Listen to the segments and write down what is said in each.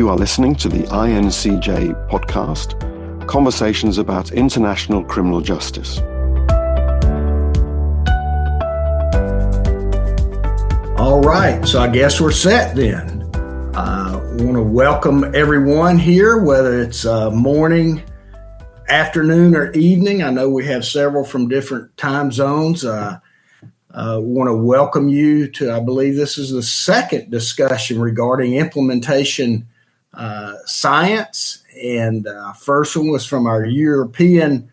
You are listening to the INCJ podcast, Conversations about International Criminal Justice. All right, so I guess we're set then. We want to welcome everyone here, whether it's morning, afternoon, or evening. I know we have several from different time zones. We want to welcome you to, I believe this is the second discussion regarding implementation science. And first one was from our European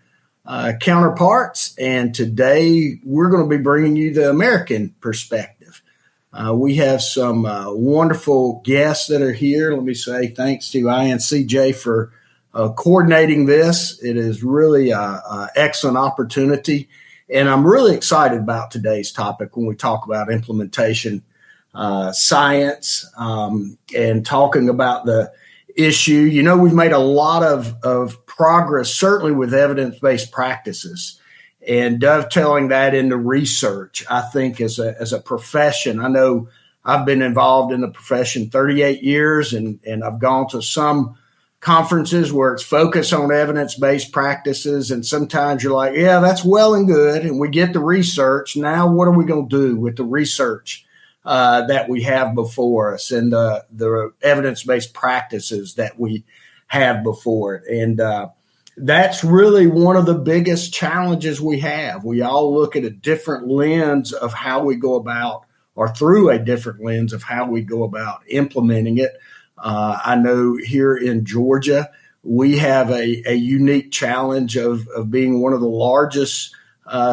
counterparts. And today we're going to be bringing you the American perspective. We have some wonderful guests that are here. Let me say thanks to INCJ for coordinating this. It is really an excellent opportunity. And I'm really excited about today's topic when we talk about implementation science and talking about the issue. You know, we've made a lot of progress, certainly with evidence-based practices. And dovetailing that into research, I think as a profession, I know I've been involved in the profession 38 years and I've gone to some conferences where it's focused on evidence-based practices. And sometimes you're like, yeah, that's well and good. And we get the research. Now, what are we going to do with the research that we have before us and the evidence-based practices that we have before it? And that's really one of the biggest challenges we have. We all look at a different lens of how we go about, or through a different lens of how we go about implementing it. I know here in Georgia, we have a unique challenge of being one of the largest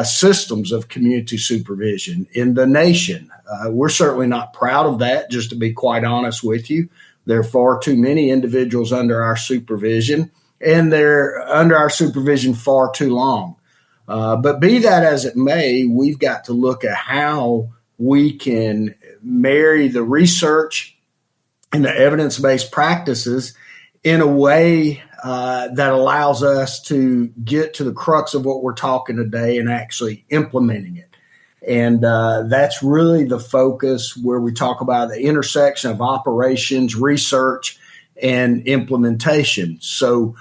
systems of community supervision in the nation. We're certainly not proud of that, just to be quite honest with you. There are far too many individuals under our supervision, and they're under our supervision far too long. But be that as it may, we've got to look at how we can marry the research and the evidence-based practices in a way that allows us to get to the crux of what we're talking today and actually implementing it. And that's really the focus where we talk about the intersection of operations, research, and implementation. So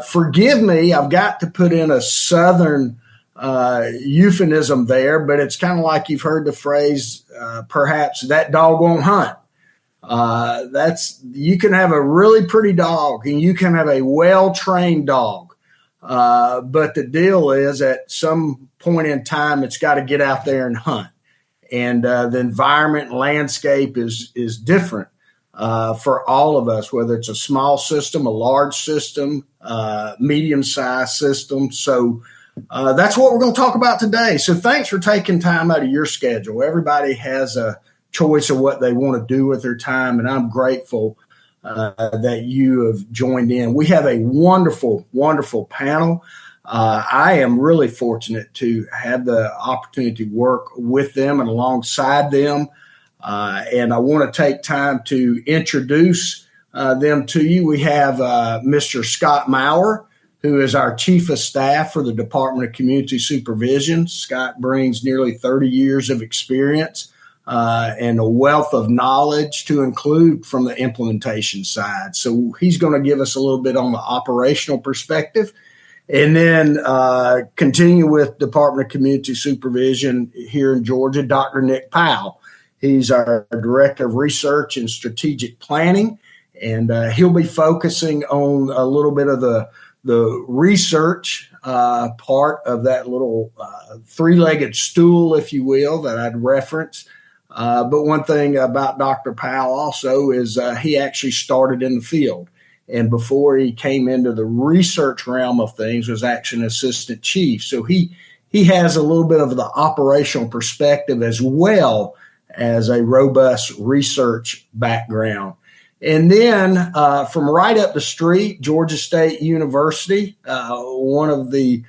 forgive me, I've got to put in a Southern euphemism there, but it's kind of like you've heard the phrase, perhaps that dog won't hunt. You can have a really pretty dog and you can have a well-trained dog. But the deal is at some point in time, it's got to get out there and hunt. And the environment and landscape is different for all of us, whether it's a small system, a large system, medium-sized system. So that's what we're going to talk about today. So thanks for taking time out of your schedule. Everybody has a choice of what they want to do with their time, and I'm grateful that you have joined in. We have a wonderful, wonderful panel. I am really fortunate to have the opportunity to work with them and alongside them. And I want to take time to introduce them to you. We have Mr. Scott Maurer, who is our Chief of Staff for the Department of Community Supervision. Scott brings nearly 30 years of experience and a wealth of knowledge to include from the implementation side. So he's going to give us a little bit on the operational perspective. And then continue with Department of Community Supervision here in Georgia, Dr. Nick Powell. He's our Director of Research and Strategic Planning, and he'll be focusing on a little bit of the research part of that little three-legged stool, if you will, that I'd reference. But one thing about Dr. Powell also is he actually started in the field. And before he came into the research realm of things, was actually an assistant chief. So he has a little bit of the operational perspective as well as a robust research background. And then from right up the street, Georgia State University, one of the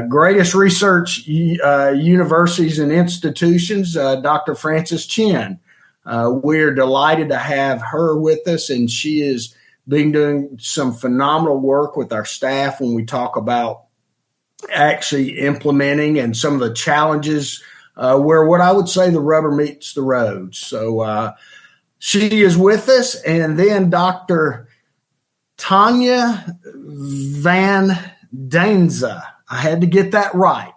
greatest research universities and institutions, Dr. Frances Chin. We're delighted to have her with us, and she is doing some phenomenal work with our staff when we talk about actually implementing and some of the challenges where what I would say the rubber meets the road. So She is with us. And then Dr. Tanya Van Danza. I had to get that right.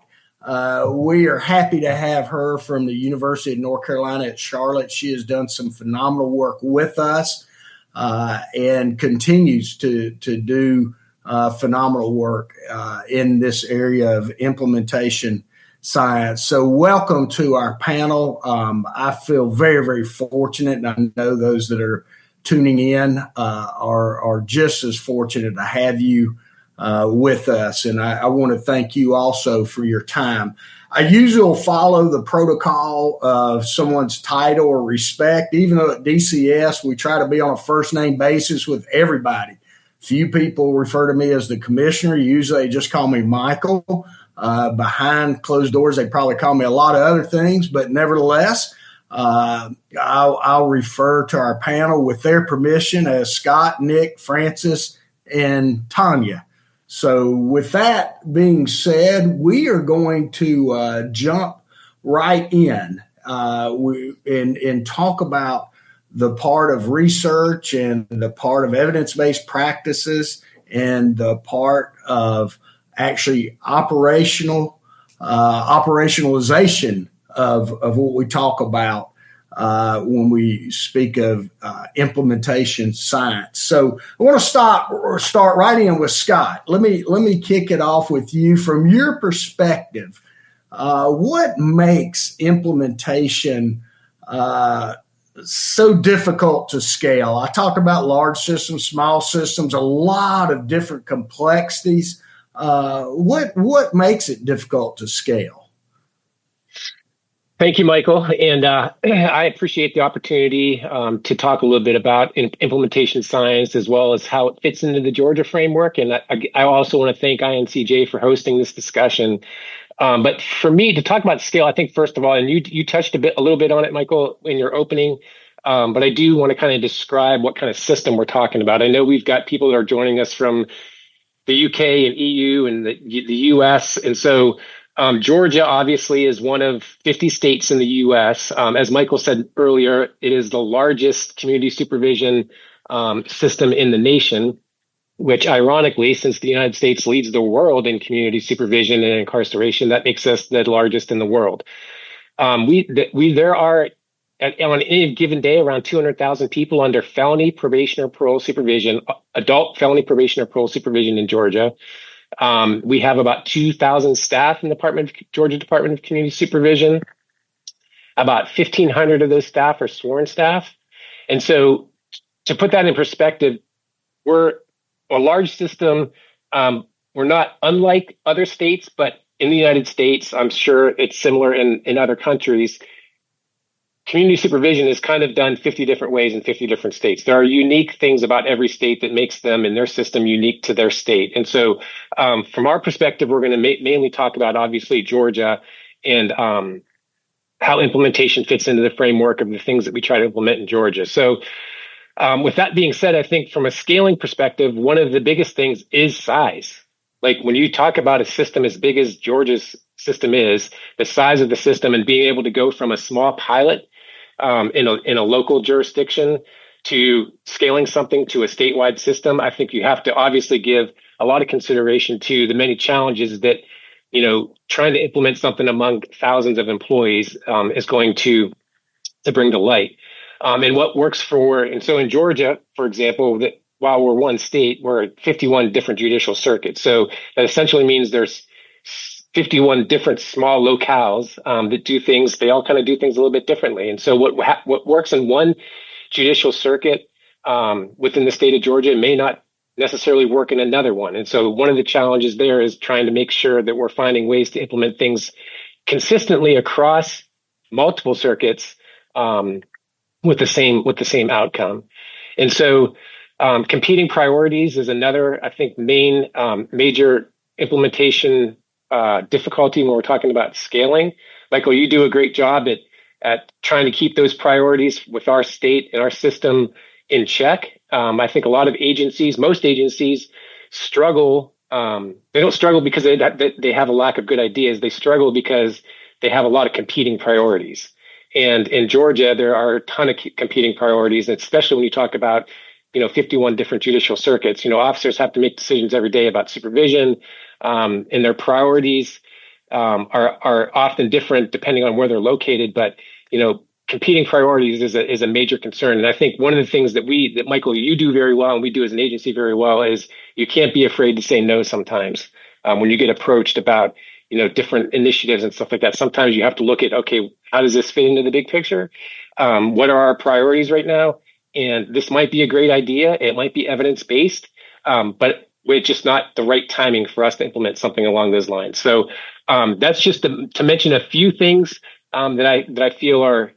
We are happy to have her from the University of North Carolina at Charlotte. She has done some phenomenal work with us and continues to do phenomenal work in this area of implementation science. So welcome to our panel. I feel very, very fortunate, and I know those that are tuning in are just as fortunate to have you with us. And I want to thank you also for your time. I usually follow the protocol of someone's title or respect. Even though at DCS, we try to be on a first name basis with everybody. Few people refer to me as the commissioner. Usually they just call me Michael. Behind closed doors, they probably call me a lot of other things, but nevertheless, I'll refer to our panel with their permission as Scott, Nick, Francis, and Tanya. So with that being said, we are going to jump right in and talk about the part of research and the part of evidence-based practices and the part of actually operationalization of what we talk about when we speak of implementation science. So I want to start right in with Scott. Let me kick it off with you from your perspective. What makes implementation so difficult to scale? I talked about large systems, small systems, a lot of different complexities. What makes it difficult to scale? Thank you, Michael. And I appreciate the opportunity to talk a little bit about implementation science as well as how it fits into the Georgia framework. And I also want to thank INCJ for hosting this discussion. But for me to talk about scale, I think first of all, and you touched a little bit on it, Michael, in your opening, but I do want to kind of describe what kind of system we're talking about. I know we've got people that are joining us from the UK and EU and the US. And so Georgia obviously is one of 50 states in the US. As Michael said earlier, it is the largest community supervision system in the nation, which ironically, since the United States leads the world in community supervision and incarceration, that makes us the largest in the world. There are on any given day around 200,000 people under felony probation or parole supervision, adult felony probation or parole supervision in Georgia. We have about 2,000 staff in the Georgia Department of Community Supervision. About 1,500 of those staff are sworn staff. And so to put that in perspective, we're a large system. We're not unlike other states, but in the United States, I'm sure it's similar in other countries. Community supervision is kind of done 50 different ways in 50 different states. There are unique things about every state that makes them and their system unique to their state. And so from our perspective, we're going to mainly talk about, obviously, Georgia and how implementation fits into the framework of the things that we try to implement in Georgia. So with that being said, I think from a scaling perspective, one of the biggest things is size. Like when you talk about a system as big as Georgia's system is, the size of the system and being able to go from a small pilot in a local jurisdiction to scaling something to a statewide system, I think you have to obviously give a lot of consideration to the many challenges that, trying to implement something among thousands of employees is going to bring to light. And what works and so in Georgia, for example, that while we're one state, we're at 51 different judicial circuits. So that essentially means there's 51 different small locales that do things. They all kind of do things a little bit differently. And so what works in one judicial circuit within the state of Georgia may not necessarily work in another one. And so one of the challenges there is trying to make sure that we're finding ways to implement things consistently across multiple circuits with the same outcome. And so competing priorities is another, I think, major implementation difficulty when we're talking about scaling. Michael, you do a great job at trying to keep those priorities with our state and our system in check. I think a lot of most agencies struggle. They don't struggle because they have a lack of good ideas. They struggle because they have a lot of competing priorities. And in Georgia, there are a ton of competing priorities, especially when you talk about, 51 different judicial circuits. Officers have to make decisions every day about supervision, and their priorities are often different depending on where they're located. But, competing priorities is a major concern. And I think one of the things that Michael, you do very well, and we do as an agency very well, is you can't be afraid to say no sometimes. When you get approached about, different initiatives and stuff like that, sometimes you have to look at, okay, how does this fit into the big picture? What are our priorities right now? And this might be a great idea. It might be evidence-based, but it's just not the right timing for us to implement something along those lines. So that's just to mention a few things that I feel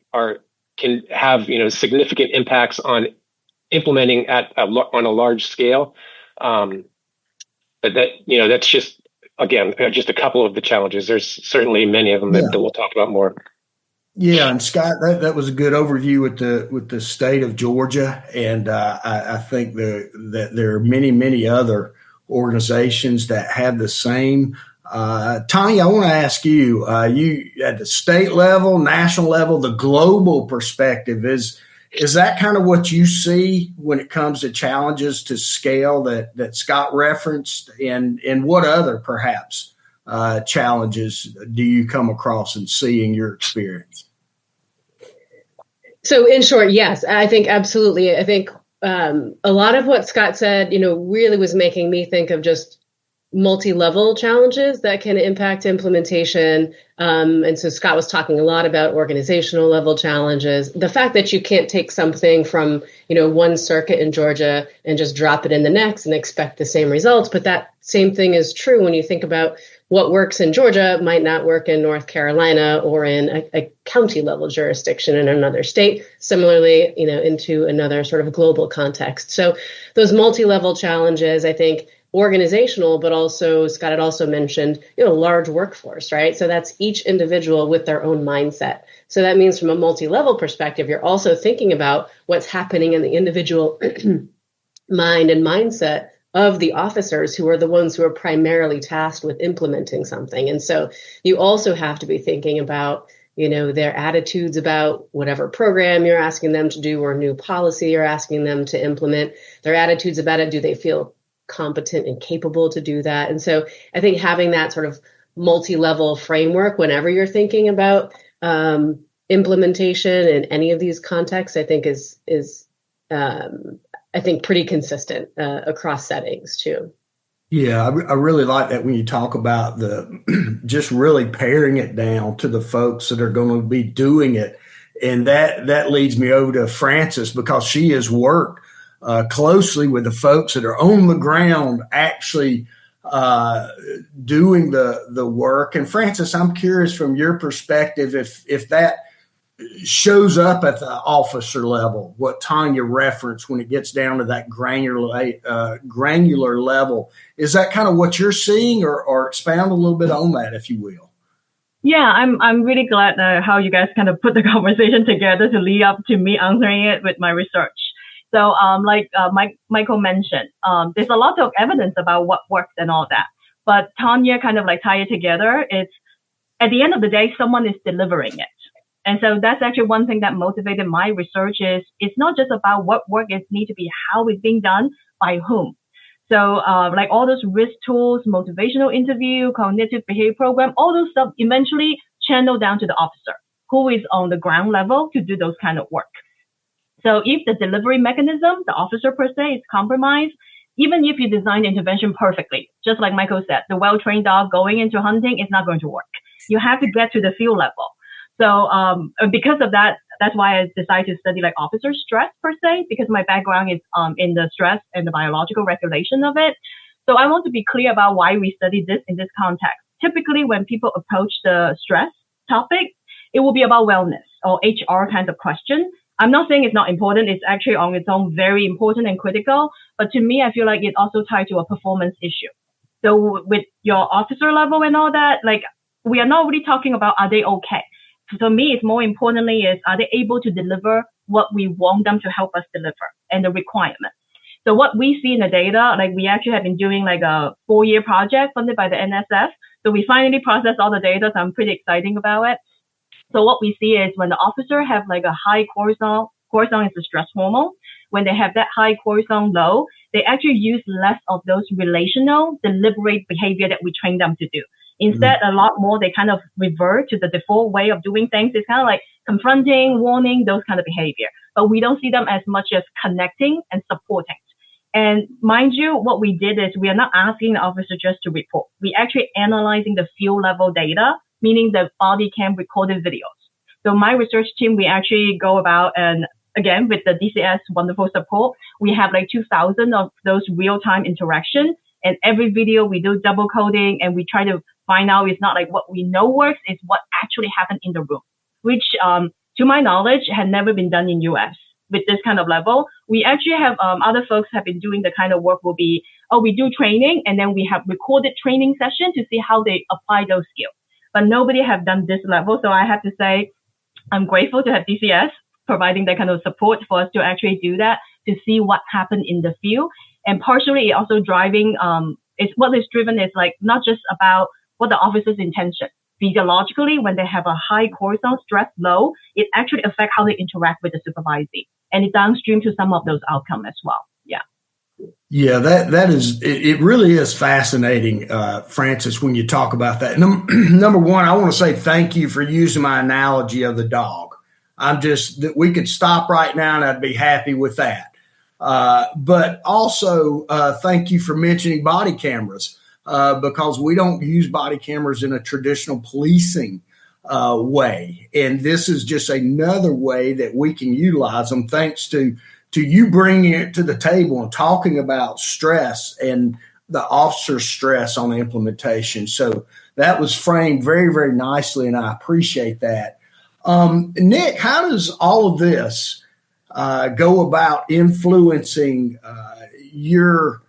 can have significant impacts on implementing on a large scale. But that's just, again, just a couple of the challenges. There's certainly many of them that we'll talk about more. Yeah, and Scott, that was a good overview with the state of Georgia, and I think that there are many other organizations that have the same. Tanya, I want to ask you, you at the state level, national level, the global perspective, is that kind of what you see when it comes to challenges to scale that Scott referenced, and what other perhaps challenges do you come across and see in your experience? So in short, yes, I think absolutely. I think a lot of what Scott said, really was making me think of just multi-level challenges that can impact implementation. And so Scott was talking a lot about organizational level challenges. The fact that you can't take something from, one circuit in Georgia and just drop it in the next and expect the same results. But that same thing is true when you think about what works in Georgia might not work in North Carolina or in a county level jurisdiction in another state, similarly, into another sort of global context. So those multi-level challenges, I think, organizational, but also Scott had also mentioned, large workforce, right? So that's each individual with their own mindset. So that means from a multi-level perspective, you're also thinking about what's happening in the individual mind and mindset of the officers who are the ones who are primarily tasked with implementing something. And so you also have to be thinking about, their attitudes about whatever program you're asking them to do or new policy you're asking them to implement, their attitudes about it. Do they feel competent and capable to do that? And so I think having that sort of multi-level framework whenever you're thinking about implementation in any of these contexts, I think is I think pretty consistent across settings too. Yeah, I really like that when you talk about the just really paring it down to the folks that are going to be doing it. And that leads me over to Frances, because she has worked closely with the folks that are on the ground actually doing the work. And Frances, I'm curious from your perspective if that shows up at the officer level, what Tanya referenced when it gets down to that granular level. Is that kind of what you're seeing, or expound a little bit on that, if you will? Yeah, I'm really glad how you guys kind of put the conversation together to lead up to me answering it with my research. So, Michael mentioned, there's a lot of evidence about what works and all that. But Tanya kind of tied it together. It's at the end of the day, someone is delivering it. And so that's actually one thing that motivated my research is it's not just about what work is need to be, how it's being done, by whom. So, all those risk tools, motivational interview, cognitive behavior program, all those stuff eventually channel down to the officer who is on the ground level to do those kind of work. So if the delivery mechanism, the officer per se, is compromised, even if you design intervention perfectly, just like Michael said, the well-trained dog going into hunting is not going to work. You have to get to the field level. So because of that, that's why I decided to study officer stress per se, because my background is in the stress and the biological regulation of it. So I want to be clear about why we study this in this context. Typically, when people approach the stress topic, it will be about wellness or HR kind of question. I'm not saying it's not important. It's actually on its own very important and critical. But to me, I feel like it also tied to a performance issue. So with your officer level and all that, we are not really talking about are they okay. For me, it's more importantly is are they able to deliver what we want them to help us deliver and the requirement. So what we see in the data, we actually have been doing a 4-year project funded by the NSF. So we finally processed all the data. So I'm pretty excited about it. So what we see is when the officer have like a high cortisol is a stress hormone. When they have that high cortisol low, they actually use less of those relational, deliberate behavior that we train them to do. Instead, a lot more, they kind of revert to the default way of doing things. It's kind of like confronting, warning, those kind of behavior. But we don't see them as much as connecting and supporting. And mind you, what we did is we are not asking the officer just to report. We actually analyzing the field level data, meaning the body cam recorded videos. So my research team, we actually go about and again, with the DCS wonderful support, we have like 2,000 of those real-time interactions. And every video we do double coding and we try to find out it's not like what we know works, it's what actually happened in the room, which to my knowledge had never been done in US with this kind of level. We actually have other folks have been doing the kind of work will be, we do training and then we have recorded training session to see how they apply those skills. But nobody have done this level. So I have to say, I'm grateful to have DCS providing that kind of support for us to actually do that, to see what happened in the field. And partially also driving, what is driven is like not just about what the officer's intention. Physiologically, when they have a high cortisol stress low, it actually affects how they interact with the supervisee. And it downstream to some of those outcomes as well. Yeah. Yeah, that is, it really is fascinating, Francis, when you talk about that. Number one, I want to say thank you for using my analogy of the dog. We could stop right now and I'd be happy with that. But also, thank you for mentioning body cameras, because we don't use body cameras in a traditional policing way. And this is just another way that we can utilize them, thanks to you bringing it to the table and talking about stress and the officer's stress on the implementation. So that was framed very, very nicely, and I appreciate that. Nick, how does all of this go about influencing your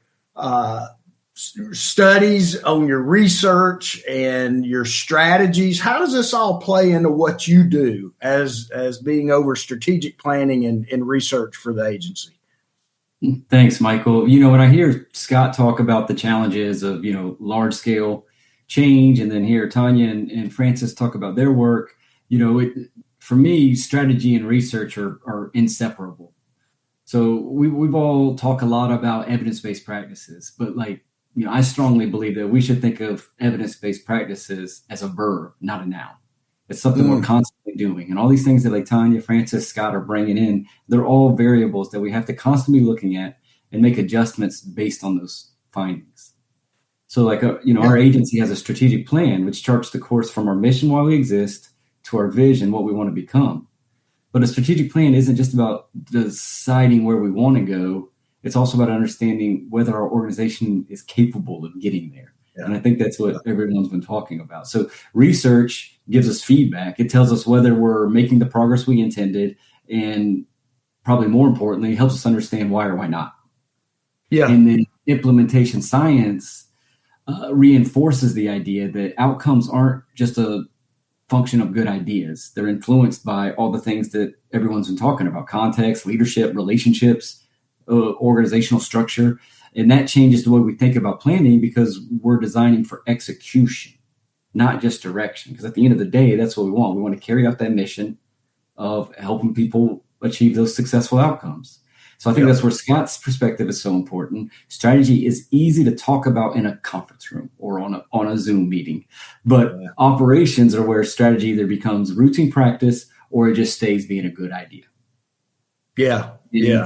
studies, on your research and your strategies? How does this all play into what you do as being over strategic planning and research for the agency? Thanks, Michael. When I hear Scott talk about the challenges of, large scale change, and then hear Tanya and Francis talk about their work, for me, strategy and research are inseparable. So we've all talked a lot about evidence-based practices, but I strongly believe that we should think of evidence-based practices as a verb, not a noun. It's something we're constantly doing. And all these things that Tanya, Francis, Scott are bringing in, they're all variables that we have to constantly be looking at and make adjustments based on those findings. So our agency has a strategic plan, which charts the course from our mission while we exist to our vision, what we want to become. But a strategic plan isn't just about deciding where we want to go. It's also about understanding whether our organization is capable of getting there. Yeah. And I think that's what everyone's been talking about. So research gives us feedback. It tells us whether we're making the progress we intended, and probably more importantly, helps us understand why or why not. Yeah. And then implementation science reinforces the idea that outcomes aren't just a function of good ideas. They're influenced by all the things that everyone's been talking about: context, leadership, relationships, organizational structure. And that changes the way we think about planning, because we're designing for execution, not just direction. Because at the end of the day, that's what we want. We want to carry out that mission of helping people achieve those successful outcomes. So I think that's where Scott's perspective is so important. Strategy is easy to talk about in a conference room or on a Zoom meeting, but operations are where strategy either becomes routine practice or it just stays being a good idea. Yeah.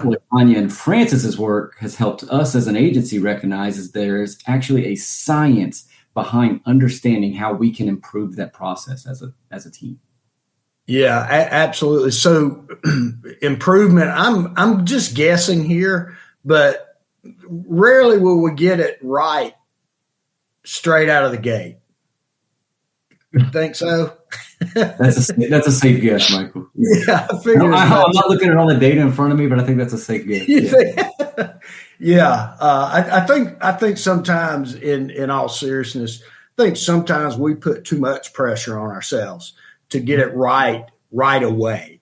What Anya and Francis's work has helped us as an agency recognize is there's actually a science behind understanding how we can improve that process as a team. Yeah, absolutely. So improvement, I'm just guessing here, but rarely will we get it right straight out of the gate. Think so? That's a safe guess, Michael. Yeah, I figured. I'm not looking at all the data in front of me, but I think that's a safe guess. I think sometimes, in all seriousness, sometimes we put too much pressure on ourselves to get it right away,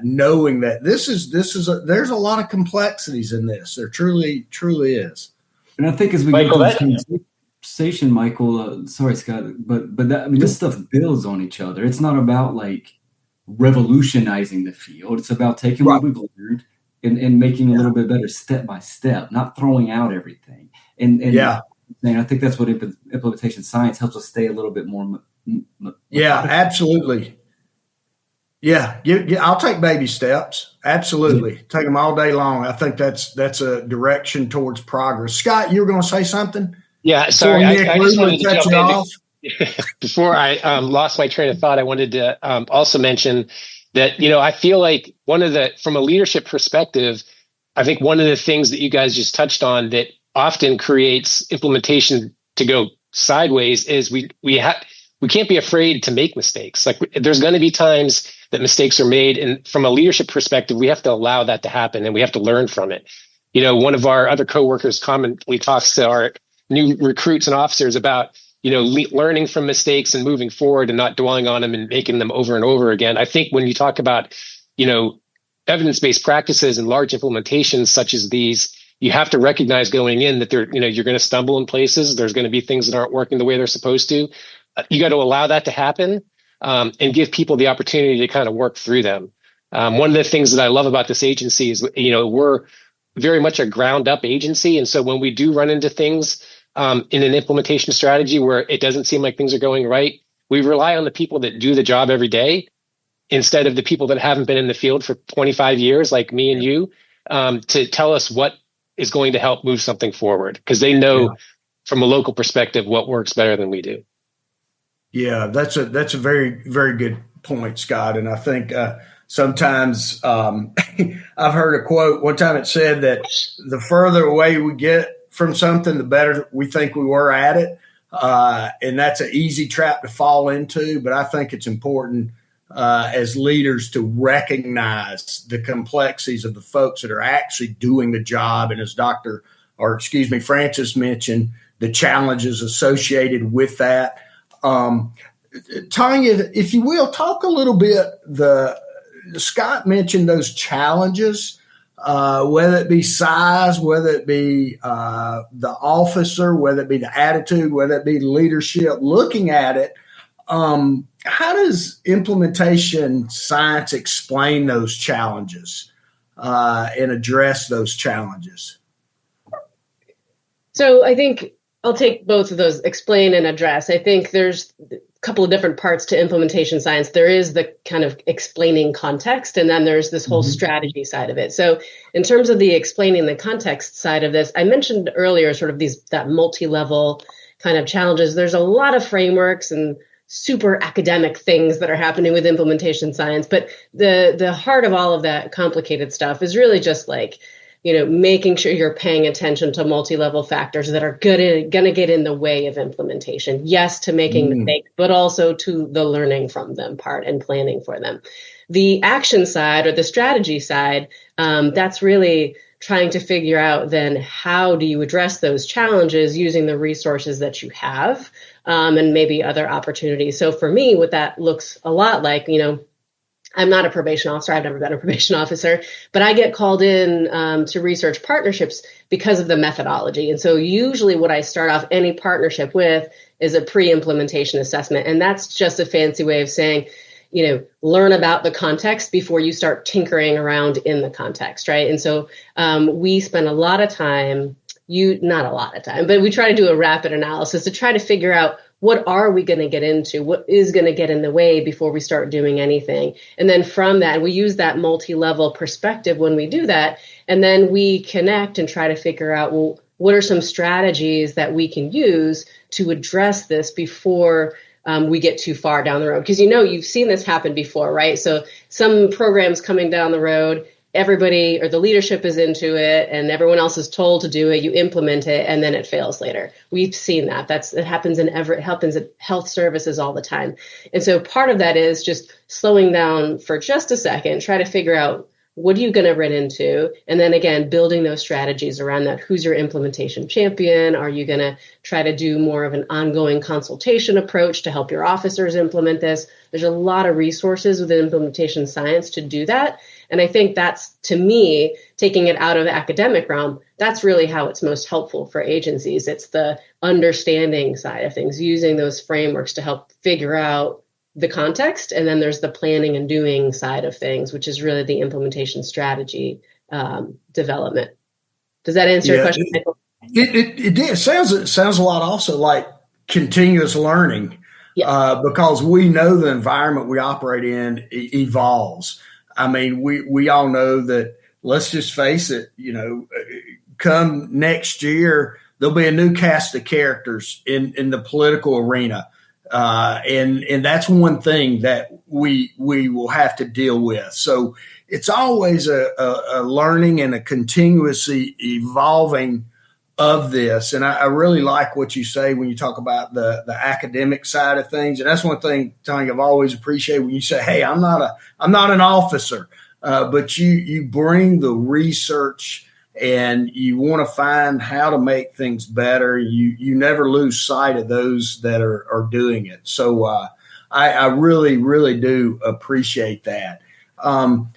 knowing that there's a lot of complexities in this. There truly is. And I think as we Michael, conversation, Michael. Sorry, Scott, but that, I mean, this stuff builds on each other. It's not about like revolutionizing the field. It's about taking what we've learned and making a little bit better step by step, not throwing out everything. And I think that's what implementation science helps us stay a little bit more. Absolutely. Yeah, I'll take baby steps. Absolutely. Take them all day long. I think that's a direction towards progress. Scott, you were going to say something? Yeah, sorry. I just wanted to jump in. Before I lost my train of thought, I wanted to also mention that, I feel like from a leadership perspective, I think one of the things that you guys just touched on that often creates implementation to go sideways is we can't be afraid to make mistakes. Like there's going to be times that mistakes are made. And from a leadership perspective, we have to allow that to happen and we have to learn from it. One of our other coworkers commonly talks to our new recruits and officers about, learning from mistakes and moving forward and not dwelling on them and making them over and over again. I think when you talk about, evidence-based practices and large implementations such as these, you have to recognize going in that you're going to stumble in places. There's going to be things that aren't working the way they're supposed to. You got to allow that to happen. And give people the opportunity to kind of work through them. One of the things that I love about this agency is, we're very much a ground up agency. And so when we do run into things in an implementation strategy where it doesn't seem like things are going right, we rely on the people that do the job every day instead of the people that haven't been in the field for 25 years, like me and you, to tell us what is going to help move something forward. Because they know from a local perspective what works better than we do. Yeah, that's a very, very good point, Scott. And I think sometimes I've heard a quote one time. It said that the further away we get from something, the better we think we were at it. And that's an easy trap to fall into. But I think it's important as leaders to recognize the complexities of the folks that are actually doing the job. And as Francis mentioned, the challenges associated with that. Tanya, if you will, talk a little bit. Scott mentioned those challenges, whether it be size, whether it be the officer, whether it be the attitude, whether it be leadership. Looking at it, how does implementation science explain those challenges and address those challenges? So I think I'll take both of those, explain and address. I think there's a couple of different parts to implementation science. There is the kind of explaining context, and then there's this whole strategy side of it. So in terms of the explaining the context side of this, I mentioned earlier sort of that multi-level kind of challenges. There's a lot of frameworks and super academic things that are happening with implementation science, but the heart of all of that complicated stuff is really just like, making sure you're paying attention to multi-level factors that are going to get in the way of implementation. Yes, to making mistakes, but also to the learning from them part and planning for them. The action side or the strategy side, that's really trying to figure out then how do you address those challenges using the resources that you have and maybe other opportunities. So for me, what that looks a lot like, I'm not a probation officer. I've never been a probation officer, but I get called in to research partnerships because of the methodology. And so usually what I start off any partnership with is a pre-implementation assessment. And that's just a fancy way of saying, learn about the context before you start tinkering around in the context, right? And so we spend a lot of time, not a lot of time, but we try to do a rapid analysis to try to figure out what are we going to get into? What is going to get in the way before we start doing anything? And then from that, we use that multi-level perspective when we do that. And then we connect and try to figure out, well, what are some strategies that we can use to address this before we get too far down the road? Because, you've seen this happen before, right? So some programs coming down the road, everybody or the leadership is into it and everyone else is told to do it, you implement it, and then it fails later. We've seen that. It happens it happens at health services all the time. And so part of that is just slowing down for just a second, try to figure out what are you going to run into? And then again, building those strategies around that. Who's your implementation champion? Are you going to try to do more of an ongoing consultation approach to help your officers implement this? There's a lot of resources within implementation science to do that. And I think that's, to me, taking it out of the academic realm, that's really how it's most helpful for agencies. It's the understanding side of things, using those frameworks to help figure out the context. And then there's the planning and doing side of things, which is really the implementation strategy development. Does that answer your question, Michael? It did. It sounds a lot also like continuous learning, because we know the environment we operate in evolves. I mean, we all know that, let's just face it, come next year, there'll be a new cast of characters in the political arena. And that's one thing that we will have to deal with. So it's always a learning and a continuously evolving of this. And I really like what you say when you talk about the academic side of things. And that's one thing, Tanya, I've always appreciated when you say, hey, I'm not an officer, but you bring the research and you want to find how to make things better. You never lose sight of those that are doing it. So I really, really do appreciate that.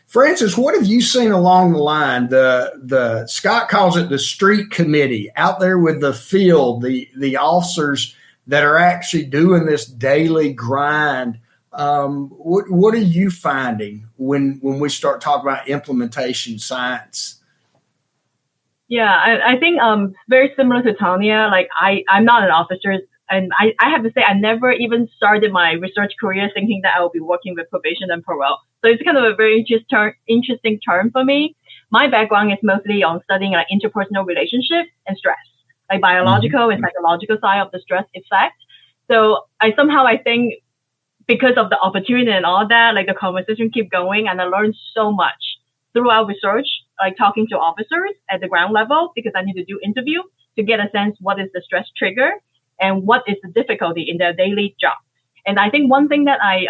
Francis, what have you seen along the line? The Scott calls it the street committee out there with the field, the officers that are actually doing this daily grind. What are you finding when we start talking about implementation science? Yeah, I think very similar to Tanya. Like I'm not an officer, and I have to say I never even started my research career thinking that I will be working with probation and parole. So it's kind of a very interesting term for me. My background is mostly on studying like interpersonal relationship and stress, like biological and psychological side of the stress effect. So I think because of the opportunity and all that, like the conversation keep going, and I learned so much throughout research, like talking to officers at the ground level, because I need to do interview to get a sense what is the stress trigger and what is the difficulty in their daily job. And I think one thing that I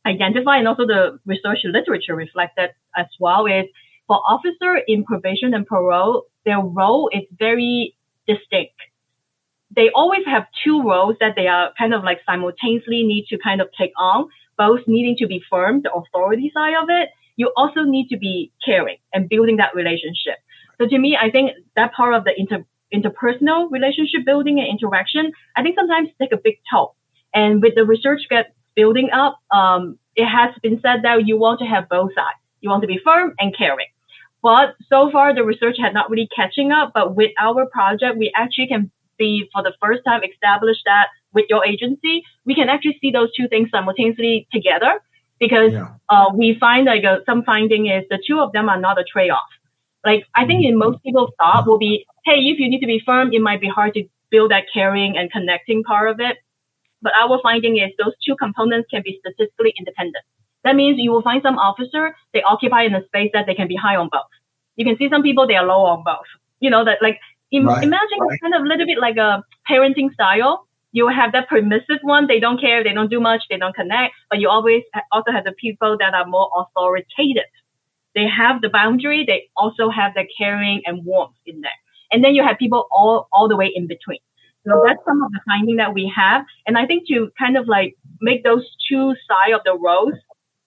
identify, and also the research literature reflected as well, is for officer in probation and parole, their role is very distinct. They always have two roles that they are kind of like simultaneously need to kind of take on, both needing to be firm, the authority side of it. You also need to be caring and building that relationship. So to me, I think that part of the interpersonal relationship building and interaction, I think sometimes take a big toll. And with the research get building up, it has been said that you want to have both sides. You want to be firm and caring. But so far, the research had not really catching up. But with our project, we actually can be, for the first time, establish that with your agency, we can actually see those two things simultaneously together. Because we find like some finding is the two of them are not a trade-off. Like I think in most people's thought will be, hey, if you need to be firm, it might be hard to build that caring and connecting part of it. But our finding is those two components can be statistically independent. That means you will find some officer, they occupy in a space that they can be high on both. You can see some people, they are low on both. That like, imagine it's kind of a little bit like a parenting style. You have that permissive one. They don't care. They don't do much. They don't connect. But you always also have the people that are more authoritative. They have the boundary. They also have the caring and warmth in there. And then you have people all the way in between. So that's some of the finding that we have. And I think to kind of like make those two sides of the roles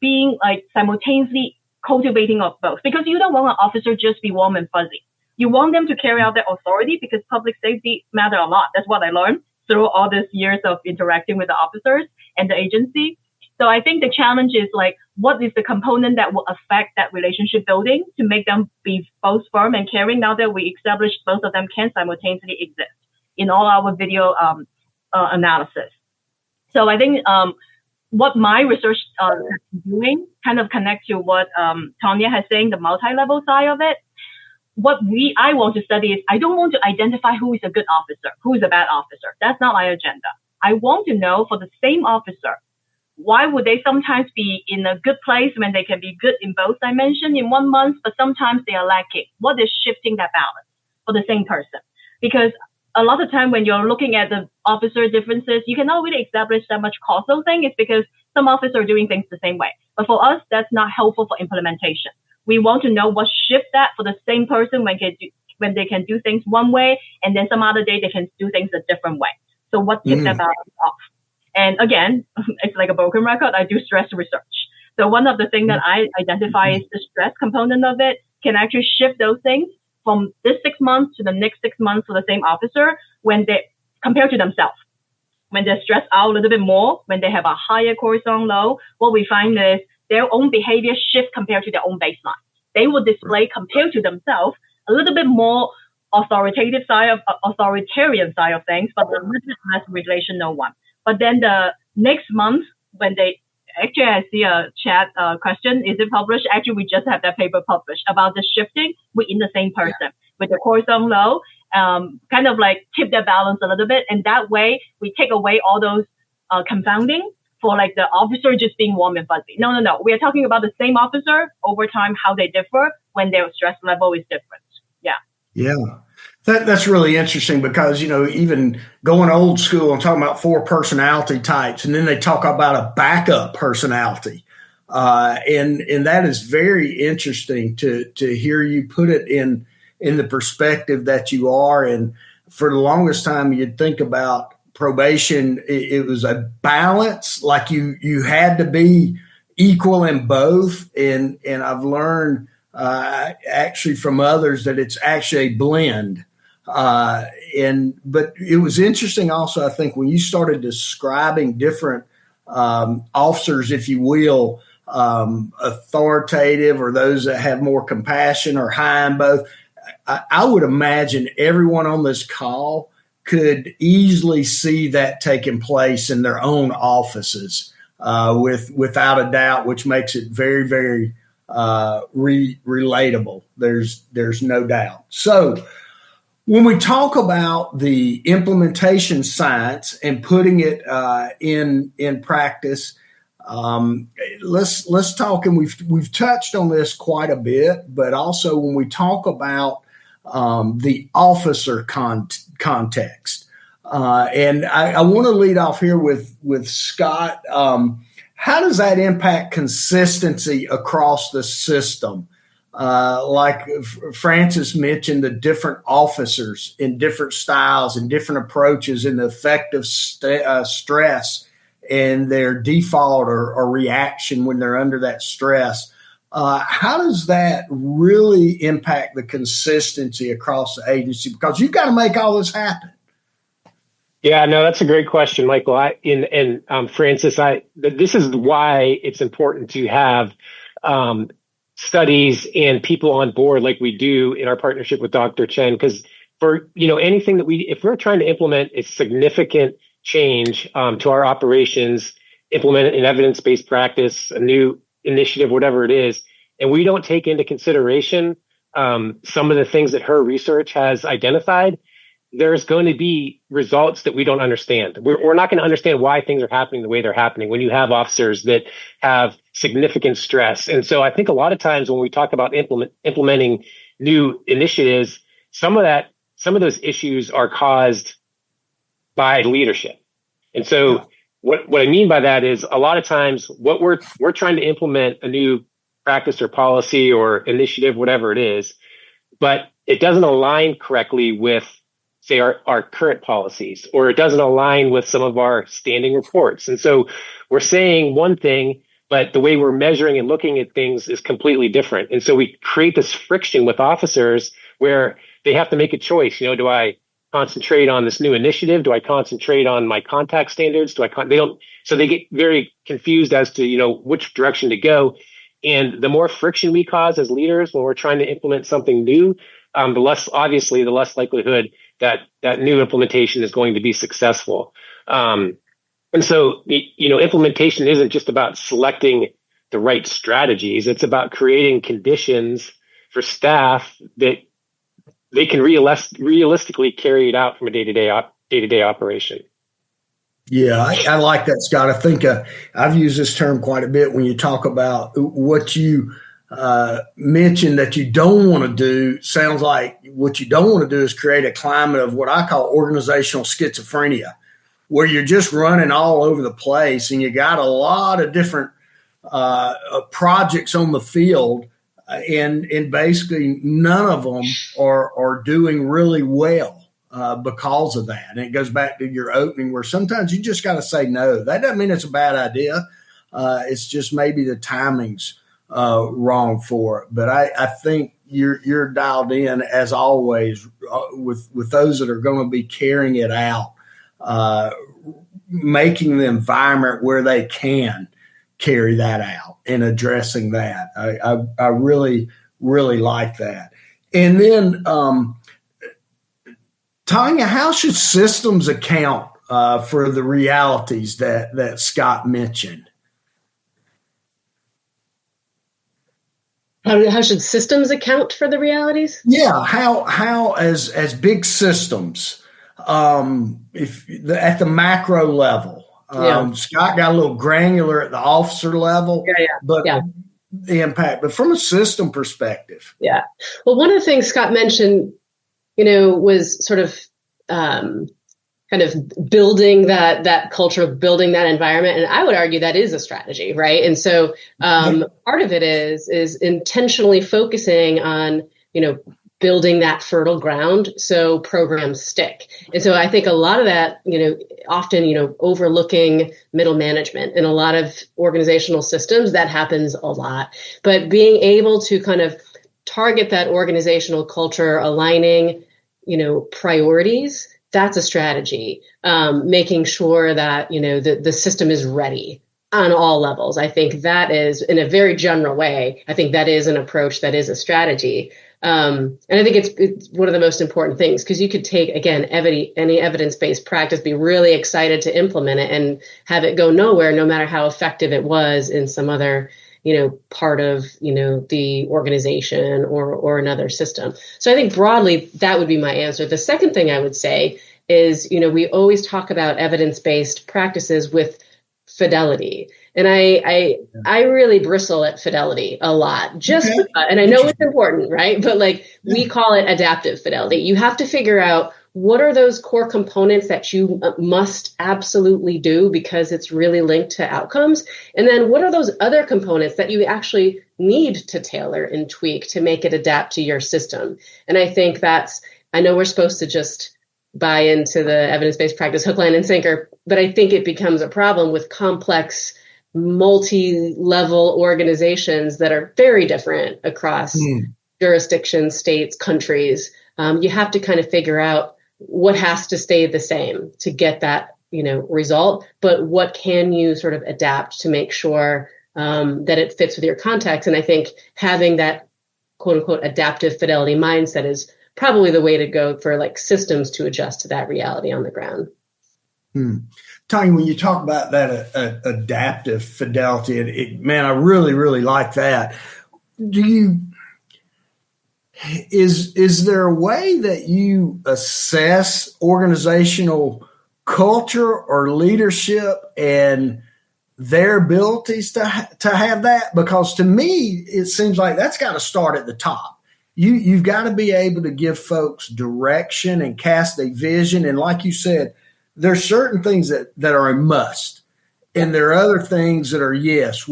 being like simultaneously cultivating of both, because you don't want an officer just be warm and fuzzy. You want them to carry out their authority, because public safety matter a lot. That's what I learned through all these years of interacting with the officers and the agency. So I think the challenge is like, what is the component that will affect that relationship building to make them be both firm and caring, now that we established both of them can simultaneously exist in all our video analysis. So I think what my research is doing kind of connect to what Tanya has saying, the multi-level side of it. What I want to study is I don't want to identify who is a good officer, who is a bad officer. That's not my agenda. I want to know for the same officer, why would they sometimes be in a good place when they can be good in both dimensions in 1 month, but sometimes they are lacking? What is shifting that balance for the same person? Because a lot of time when you're looking at the officer differences, you cannot really establish that much causal thing. It's because some officers are doing things the same way. But for us, that's not helpful for implementation. We want to know what shift that for the same person when they can do things one way, and then some other day they can do things a different way. So what tips that balance off? And again, it's like a broken record. I do stress research. So one of the things that I identify is the stress component of it can actually shift those things from this 6 months to the next 6 months for the same officer when they compare to themselves. When they're stressed out a little bit more, when they have a higher cortisol low, what we find is their own behavior shift compared to their own baseline. They will display compared to themselves a little bit more authoritarian side of things, but a little bit less relational one. But then the next month, when they actually, I see a chat question, is it published? Actually, we just have that paper published about the shifting within the same person with the cortisol low, kind of like tip their balance a little bit. And that way we take away all those confounding for like the officer just being warm and fuzzy. No. We are talking about the same officer over time, how they differ when their stress level is different. Yeah. Yeah. That's really interesting because, even going old school and talking about 4 personality types, and then they talk about a backup personality. And that is very interesting to hear you put it in the perspective that you are. And for the longest time, you'd think about probation. It was a balance, like you had to be equal in both. And I've learned actually from others that it's actually a blend. But it was interesting also, I think, when you started describing different officers, if you will, authoritative or those that have more compassion or high in both. I would imagine everyone on this call could easily see that taking place in their own offices, without a doubt, which makes it very, very relatable. There's no doubt. So when we talk about the implementation science and putting it in practice, let's talk, and we've touched on this quite a bit, but also when we talk about the officer context, and I want to lead off here with Scott. How does that impact consistency across the system? Like Francis mentioned, the different officers in different styles and different approaches and the effect of stress and their default or reaction when they're under that stress. How does that really impact the consistency across the agency? Because you've got to make all this happen. Yeah, no, that's a great question, Michael. Francis, this is why it's important to have studies and people on board like we do in our partnership with Dr. Chen, because for anything that if we're trying to implement a significant change to our operations, implement an evidence-based practice, a new initiative, whatever it is, and we don't take into consideration some of the things that her research has identified, there's going to be results that we don't understand. We're not going to understand why things are happening the way they're happening when you have officers that have significant stress. And so I think a lot of times when we talk about implementing new initiatives, some of those issues are caused by leadership. And so what I mean by that is a lot of times what we're trying to implement a new practice or policy or initiative, whatever it is, but it doesn't align correctly with, say, our current policies, or it doesn't align with some of our standing reports. And so we're saying one thing, but the way we're measuring and looking at things is completely different. And so we create this friction with officers where they have to make a choice. Do I concentrate on this new initiative? Do I concentrate on my contact standards? So they get very confused as to, which direction to go. And the more friction we cause as leaders when we're trying to implement something new, the less likelihood that new implementation is going to be successful. And so, implementation isn't just about selecting the right strategies. It's about creating conditions for staff that they can realistically carry it out from a day-to-day operation. Yeah, I like that, Scott. I think I've used this term quite a bit when you talk about what you mentioned that you don't want to do. Sounds like what you don't want to do is create a climate of what I call organizational schizophrenia, where you're just running all over the place and you got a lot of different projects on the field, and basically none of them are doing really well because of that. And it goes back to your opening where sometimes you just got to say no. That doesn't mean it's a bad idea. It's just maybe the timing's wrong for it. But I think you're dialed in as always with those that are going to be carrying it out, making the environment where they can carry that out and addressing that. I really, really like that. And then, Tanya, how should systems account for the realities that Scott mentioned? How should systems account for the realities? Yeah, how as big systems, at the macro level. Scott got a little granular at the officer level, but the impact, but from a system perspective. Yeah. Well, one of the things Scott mentioned, was sort of kind of building that culture, building that environment. And I would argue that is a strategy, right? And so part of it is intentionally focusing on, building that fertile ground so programs stick. And so I think a lot of that, often, overlooking middle management in a lot of organizational systems, that happens a lot. But being able to kind of target that organizational culture, aligning, priorities, that's a strategy. Making sure that, the system is ready on all levels. I think that is, in a very general way, I think that is an approach, that is a strategy. And I think it's one of the most important things, because you could take, again, any evidence-based practice, be really excited to implement it and have it go nowhere, no matter how effective it was in some other, part of, the organization or another system. So I think broadly, that would be my answer. The second thing I would say is, we always talk about evidence-based practices with fidelity. And I really bristle at fidelity a lot, and I know it's important, right? But we call it adaptive fidelity. You have to figure out what are those core components that you must absolutely do because it's really linked to outcomes. And then what are those other components that you actually need to tailor and tweak to make it adapt to your system? And I think I know we're supposed to just buy into the evidence-based practice hook, line, and sinker, but I think it becomes a problem with complex multi-level organizations that are very different across jurisdictions, states, countries. You have to kind of figure out what has to stay the same to get that, result, but what can you sort of adapt to make sure that it fits with your context. And I think having that quote unquote adaptive fidelity mindset is probably the way to go for systems to adjust to that reality on the ground. Tanya, when you talk about that adaptive fidelity, man, I really, really like that. Is there a way that you assess organizational culture or leadership and their abilities to have that? Because to me, it seems like that's got to start at the top. You've got to be able to give folks direction and cast a vision. And like you said, there's certain things that are a must, and there are other things that are, yes,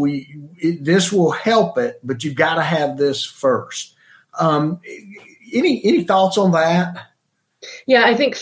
this will help it, but you've got to have this first. Any thoughts on that? Yeah, I think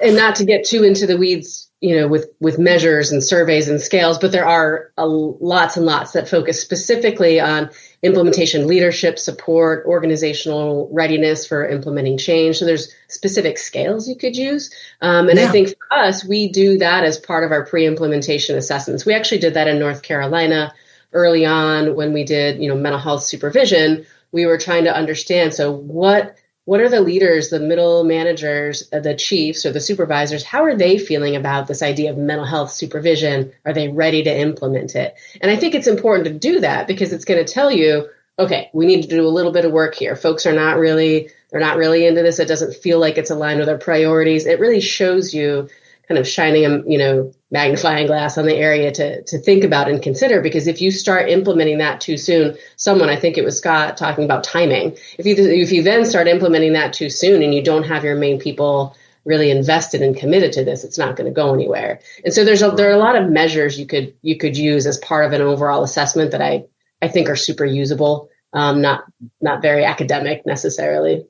and not to get too into the weeds, with measures and surveys and scales, but there are lots and lots that focus specifically on implementation leadership, support, organizational readiness for implementing change. So there's specific scales you could use. I think for us, we do that as part of our pre-implementation assessments. We actually did that in North Carolina early on when we did, mental health supervision. We were trying to understand, so what are the leaders, the middle managers, the chiefs or the supervisors, how are they feeling about this idea of mental health supervision? Are they ready to implement it? And I think it's important to do that because it's going to tell you, okay, we need to do a little bit of work here. Folks they're not really into this. It doesn't feel like it's aligned with their priorities. It really shows you kind of shining a magnifying glass on the area to think about and consider, because if you start implementing that too soon, I think it was Scott talking about timing. If you then start implementing that too soon and you don't have your main people really invested and committed to this, it's not going to go anywhere. And so there are a lot of measures you could use as part of an overall assessment that I think are super usable, not very academic necessarily.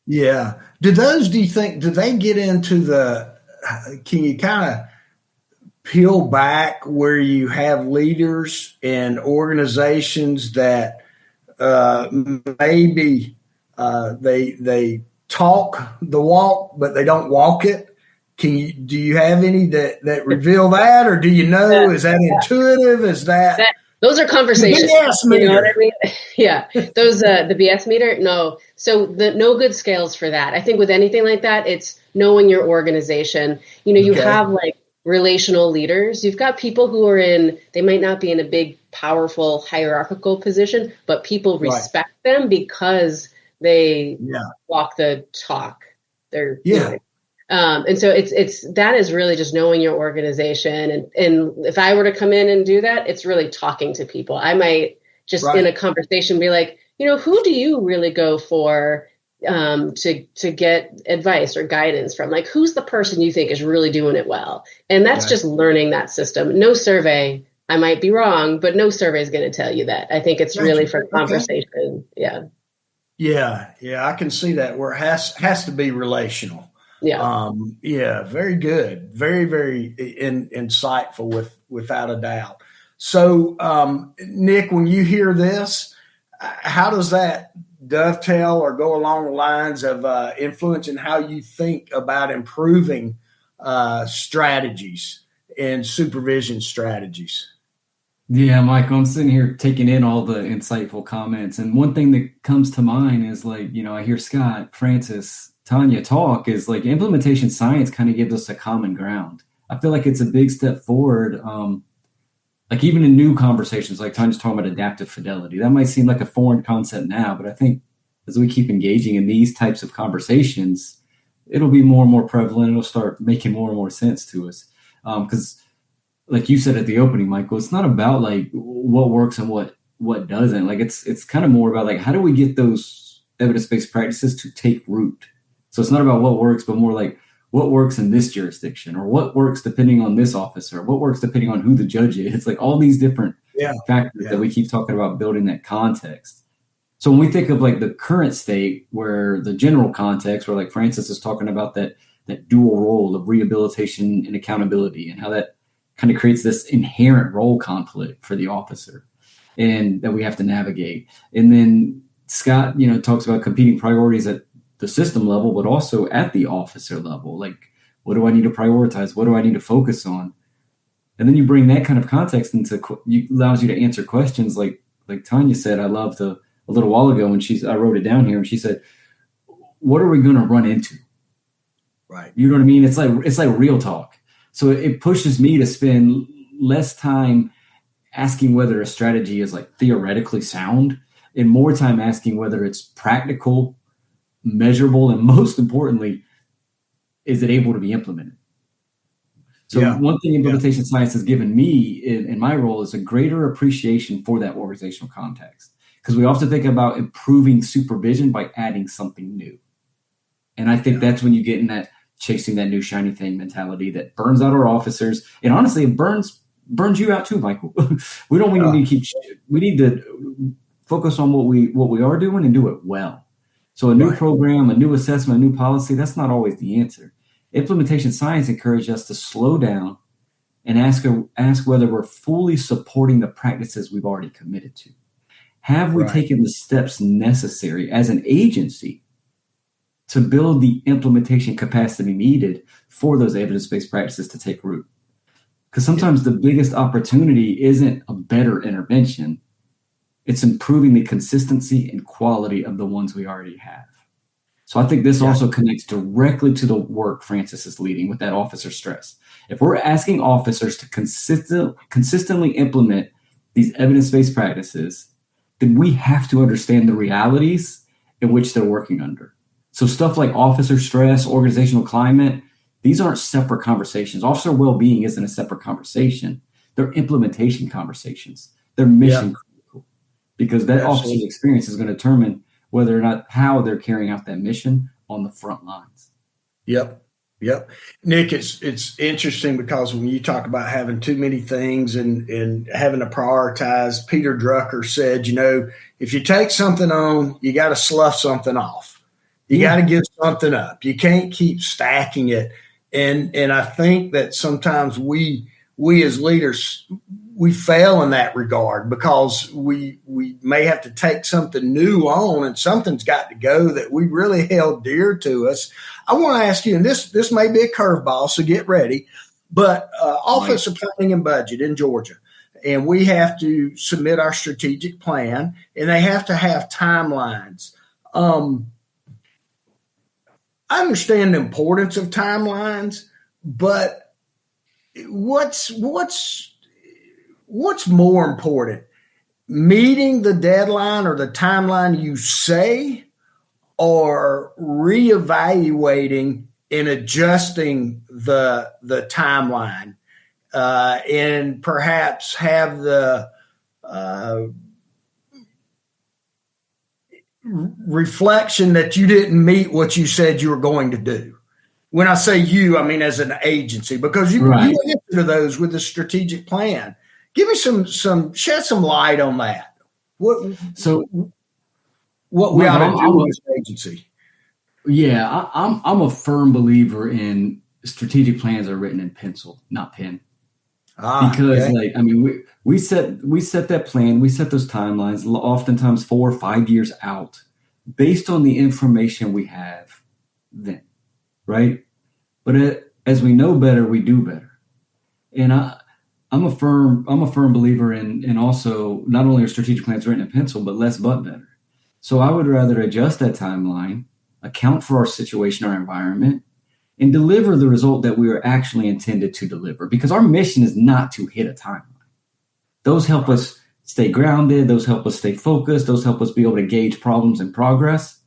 Yeah. Do you think, do they get into can you kind of peel back where you have leaders and organizations that maybe they talk the walk, but they don't walk it. Do you have any that reveal that, or do you know? Is that intuitive? Is that those are conversations? BS meter. You know what I mean? Yeah, those the BS meter. No, so the no good scales for that. I think with anything like that, it's knowing your organization. You know, you have like relational leaders. You've got people who are they might not be in a big, powerful, hierarchical position, but people respect them because they walk the talk. They're and so that is really just knowing your organization. And if I were to come in and do that, it's really talking to people. I might just in a conversation be like, you know, who do you really go for to get advice or guidance from? Like, who's the person you think is really doing it well? And that's just learning that system. No survey, I might be wrong, but no survey is going to tell you that. I think it's really for conversation. Yeah. I can see that where it has to be relational. Very good. Very, very insightful without a doubt. So, Nick, when you hear this, how does that dovetail or go along the lines of influencing how you think about improving strategies and supervision strategies? Yeah, Michael, I'm sitting here taking in all the insightful comments. And one thing that comes to mind is like, you know, I hear Scott, Francis, Tanya talk is like implementation science kind of gives us a common ground. I feel like it's a big step forward. Like even in new conversations, like Tanya's talking about adaptive fidelity, that might seem like a foreign concept now, but I think as we keep engaging in these types of conversations, it'll be more and more prevalent. It'll start making more and more sense to us. Because like you said at the opening, Michael, it's not about like what works and what doesn't. Like it's kind of more about like, how do we get those evidence-based practices to take root? So it's not about what works, but more like what works in this jurisdiction, or what works depending on this officer, what works depending on who the judge is. It's like all these different factors that we keep talking about building that context. So when we think of like the current state, where the general context, where like Francis is talking about that dual role of rehabilitation and accountability, and how that kind of creates this inherent role conflict for the officer and that we have to navigate. And then Scott, you know, talks about competing priorities at the system level, but also at the officer level. Like, what do I need to prioritize? What do I need to focus on? And then you bring that kind of context allows you to answer questions like Tanya said. I loved a little while ago when I wrote it down here, and she said, what are we going to run into? Right. You know what I mean? It's like real talk. So it pushes me to spend less time asking whether a strategy is like theoretically sound, and more time asking whether it's practical, measurable, and most importantly, is it able to be implemented? So one thing implementation science has given me in my role is a greater appreciation for that organizational context, because we often think about improving supervision by adding something new. And I think that's when you get in that chasing that new shiny thing mentality that burns out our officers. And honestly, it burns you out too, Michael. We need to focus on what we are doing and do it well. So a new program, a new assessment, a new policy, that's not always the answer. Implementation science encourages us to slow down and ask whether we're fully supporting the practices we've already committed to. Have we taken the steps necessary as an agency to build the implementation capacity needed for those evidence-based practices to take root? Because sometimes the biggest opportunity isn't a better intervention. It's improving the consistency and quality of the ones we already have. So I think this also connects directly to the work Francis is leading with that officer stress. If we're asking officers to consistently implement these evidence-based practices, then we have to understand the realities in which they're working under. So stuff like officer stress, organizational climate, these aren't separate conversations. Officer well-being isn't a separate conversation. They're implementation conversations. They're mission critical, because that officer's experience is going to determine whether or not how they're carrying out that mission on the front lines. Yep. Nick, it's interesting because when you talk about having too many things and having to prioritize, Peter Drucker said, if you take something on, you got to slough something off. You got to give something up. You can't keep stacking it. And I think that sometimes we we as leaders, we fail in that regard because we may have to take something new on, and something's got to go that we really held dear to us. I want to ask you, and this may be a curveball, so get ready, but Office of Planning and Budget in Georgia, and we have to submit our strategic plan, and they have to have timelines. I understand the importance of timelines, but what's more important, meeting the deadline or the timeline you say, or reevaluating and adjusting the timeline, and perhaps have the reflection that you didn't meet what you said you were going to do? When I say you, I mean as an agency, because you answer to those with the strategic plan. Give me shed some light on that. What we ought to do as an agency? Yeah, I'm a firm believer in strategic plans are written in pencil, not pen. Because we set that plan, we set those timelines, oftentimes 4 or 5 years out, based on the information we have then, right? But as we know better, we do better. And I'm a firm believer in also not only are strategic plans written in pencil, but less but better. So I would rather adjust that timeline, account for our situation, our environment, and deliver the result that we are actually intended to deliver. Because our mission is not to hit a timeline. Those help us stay grounded. Those help us stay focused. Those help us be able to gauge problems and progress.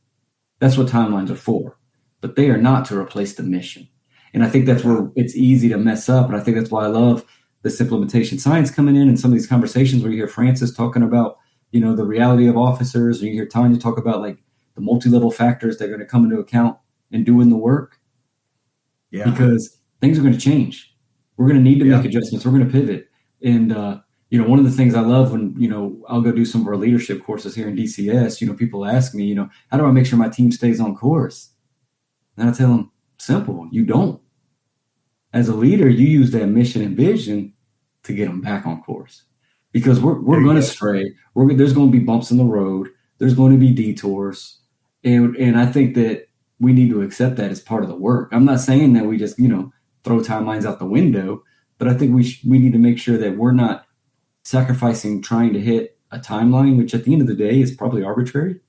That's what timelines are for. But they are not to replace the mission. And I think that's where it's easy to mess up. And I think that's why I love this implementation science coming in and some of these conversations where you hear Francis talking about, the reality of officers, or you hear Tanya talk about like the multi-level factors that are going to come into account in doing the work. Yeah. Because things are going to change. We're going to need to make adjustments. We're going to pivot. And, one of the things I love when, I'll go do some of our leadership courses here in DCS, people ask me, how do I make sure my team stays on course? And I tell them, simple, you don't. As a leader, you use that mission and vision to get them back on course. Because we're going to stray. There's going to be bumps in the road. There's going to be detours. And I think that we need to accept that as part of the work. I'm not saying that we just, throw timelines out the window, but I think we need to make sure that we're not sacrificing trying to hit a timeline, which at the end of the day is probably arbitrary.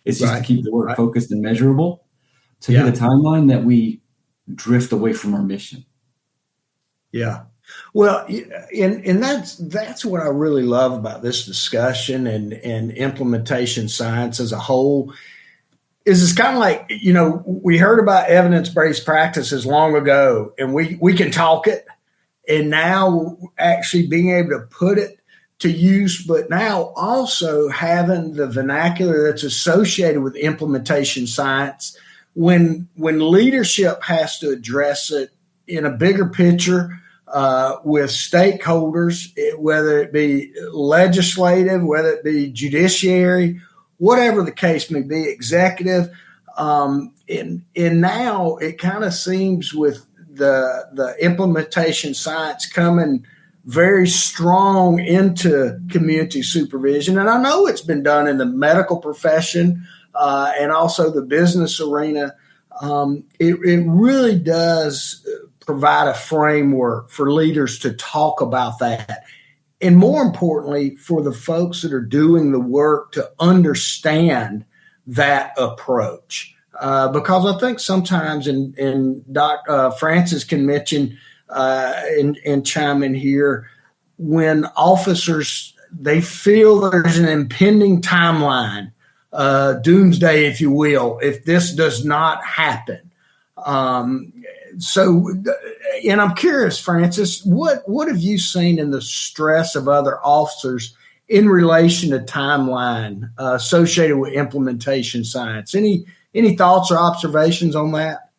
It's just to keep the work focused and measurable, to hit a timeline that we drift away from our mission. Yeah. Well, and that's what I really love about this discussion and implementation science as a whole. Is it's kind of like, we heard about evidence-based practices long ago, and we can talk it, and now actually being able to put it to use, but now also having the vernacular that's associated with implementation science when leadership has to address it in a bigger picture with stakeholders, whether it be legislative, whether it be judiciary, whatever the case may be, executive. And now it kind of seems with the implementation science coming very strong into community supervision. And I know it's been done in the medical profession and also the business arena. It really does provide a framework for leaders to talk about that. And more importantly, for the folks that are doing the work to understand that approach. Because I think sometimes, and Francis can mention and chime in here, when officers, they feel there's an impending timeline, doomsday, if you will, if this does not happen. So, and I'm curious, Francis, what have you seen in the stress of other officers in relation to timeline associated with implementation science? Any thoughts or observations on that?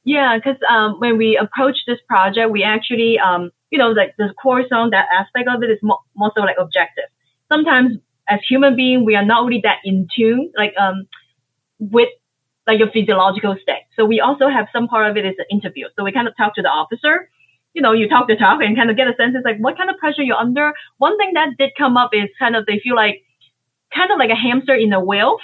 Yeah, because when we approach this project, we actually, like the core zone, that aspect of it is more so like objective. Sometimes as human beings, we are not really that in tune, with like your physiological state. So we also have some part of it is the interview. So we kind of talk to the officer, you talk to talk and kind of get a sense of like what kind of pressure you're under. One thing that did come up is kind of they feel like kind of like a hamster in a wheel.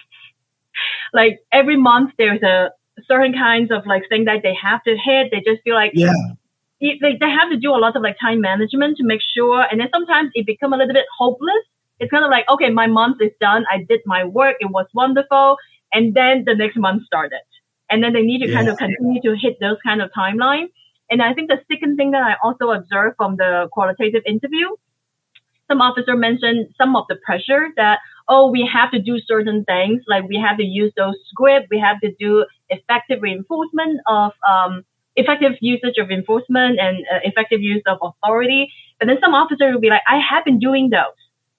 Like every month there's a certain kinds of like thing that they have to hit. They just feel like they have to do a lot of like time management to make sure. And then sometimes it becomes a little bit hopeless. It's kind of like, okay, my month is done. I did my work. It was wonderful. And then the next month started. And then they need to kind of continue to hit those kind of timelines. And I think the second thing that I also observed from the qualitative interview, some officer mentioned some of the pressure that, we have to do certain things, like we have to use those scripts, we have to do effective reinforcement of effective usage of enforcement and effective use of authority. But then some officers will be like, I have been doing those.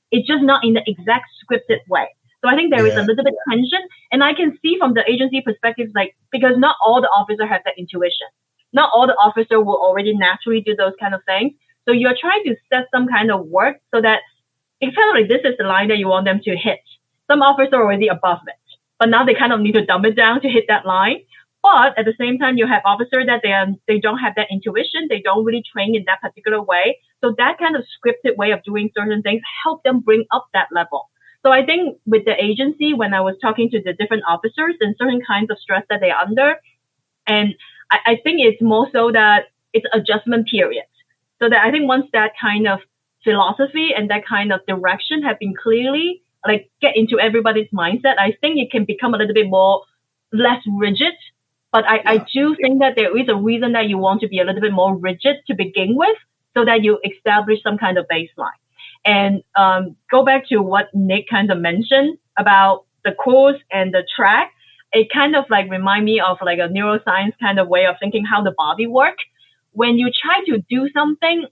It's just not in the exact scripted way. So I think there is a little bit tension. And I can see from the agency perspective, like, because not all the officers have that intuition. Not all the officers will already naturally do those kind of things. So you're trying to set some kind of work so that it's kind of like this is the line that you want them to hit. Some officers are already above it, but now they kind of need to dumb it down to hit that line. But at the same time, you have officers that they don't have that intuition. They don't really train in that particular way. So that kind of scripted way of doing certain things help them bring up that level. So I think with the agency, when I was talking to the different officers and certain kinds of stress that they're under, and I think it's more so that it's adjustment period. So that I think once that kind of philosophy and that kind of direction have been clearly like get into everybody's mindset, I think it can become a little bit more less rigid. But I do think that there is a reason that you want to be a little bit more rigid to begin with so that you establish some kind of baseline. And go back to what Nick kind of mentioned about the course and the track. It kind of like remind me of like a neuroscience kind of way of thinking how the body works. When you try to do something,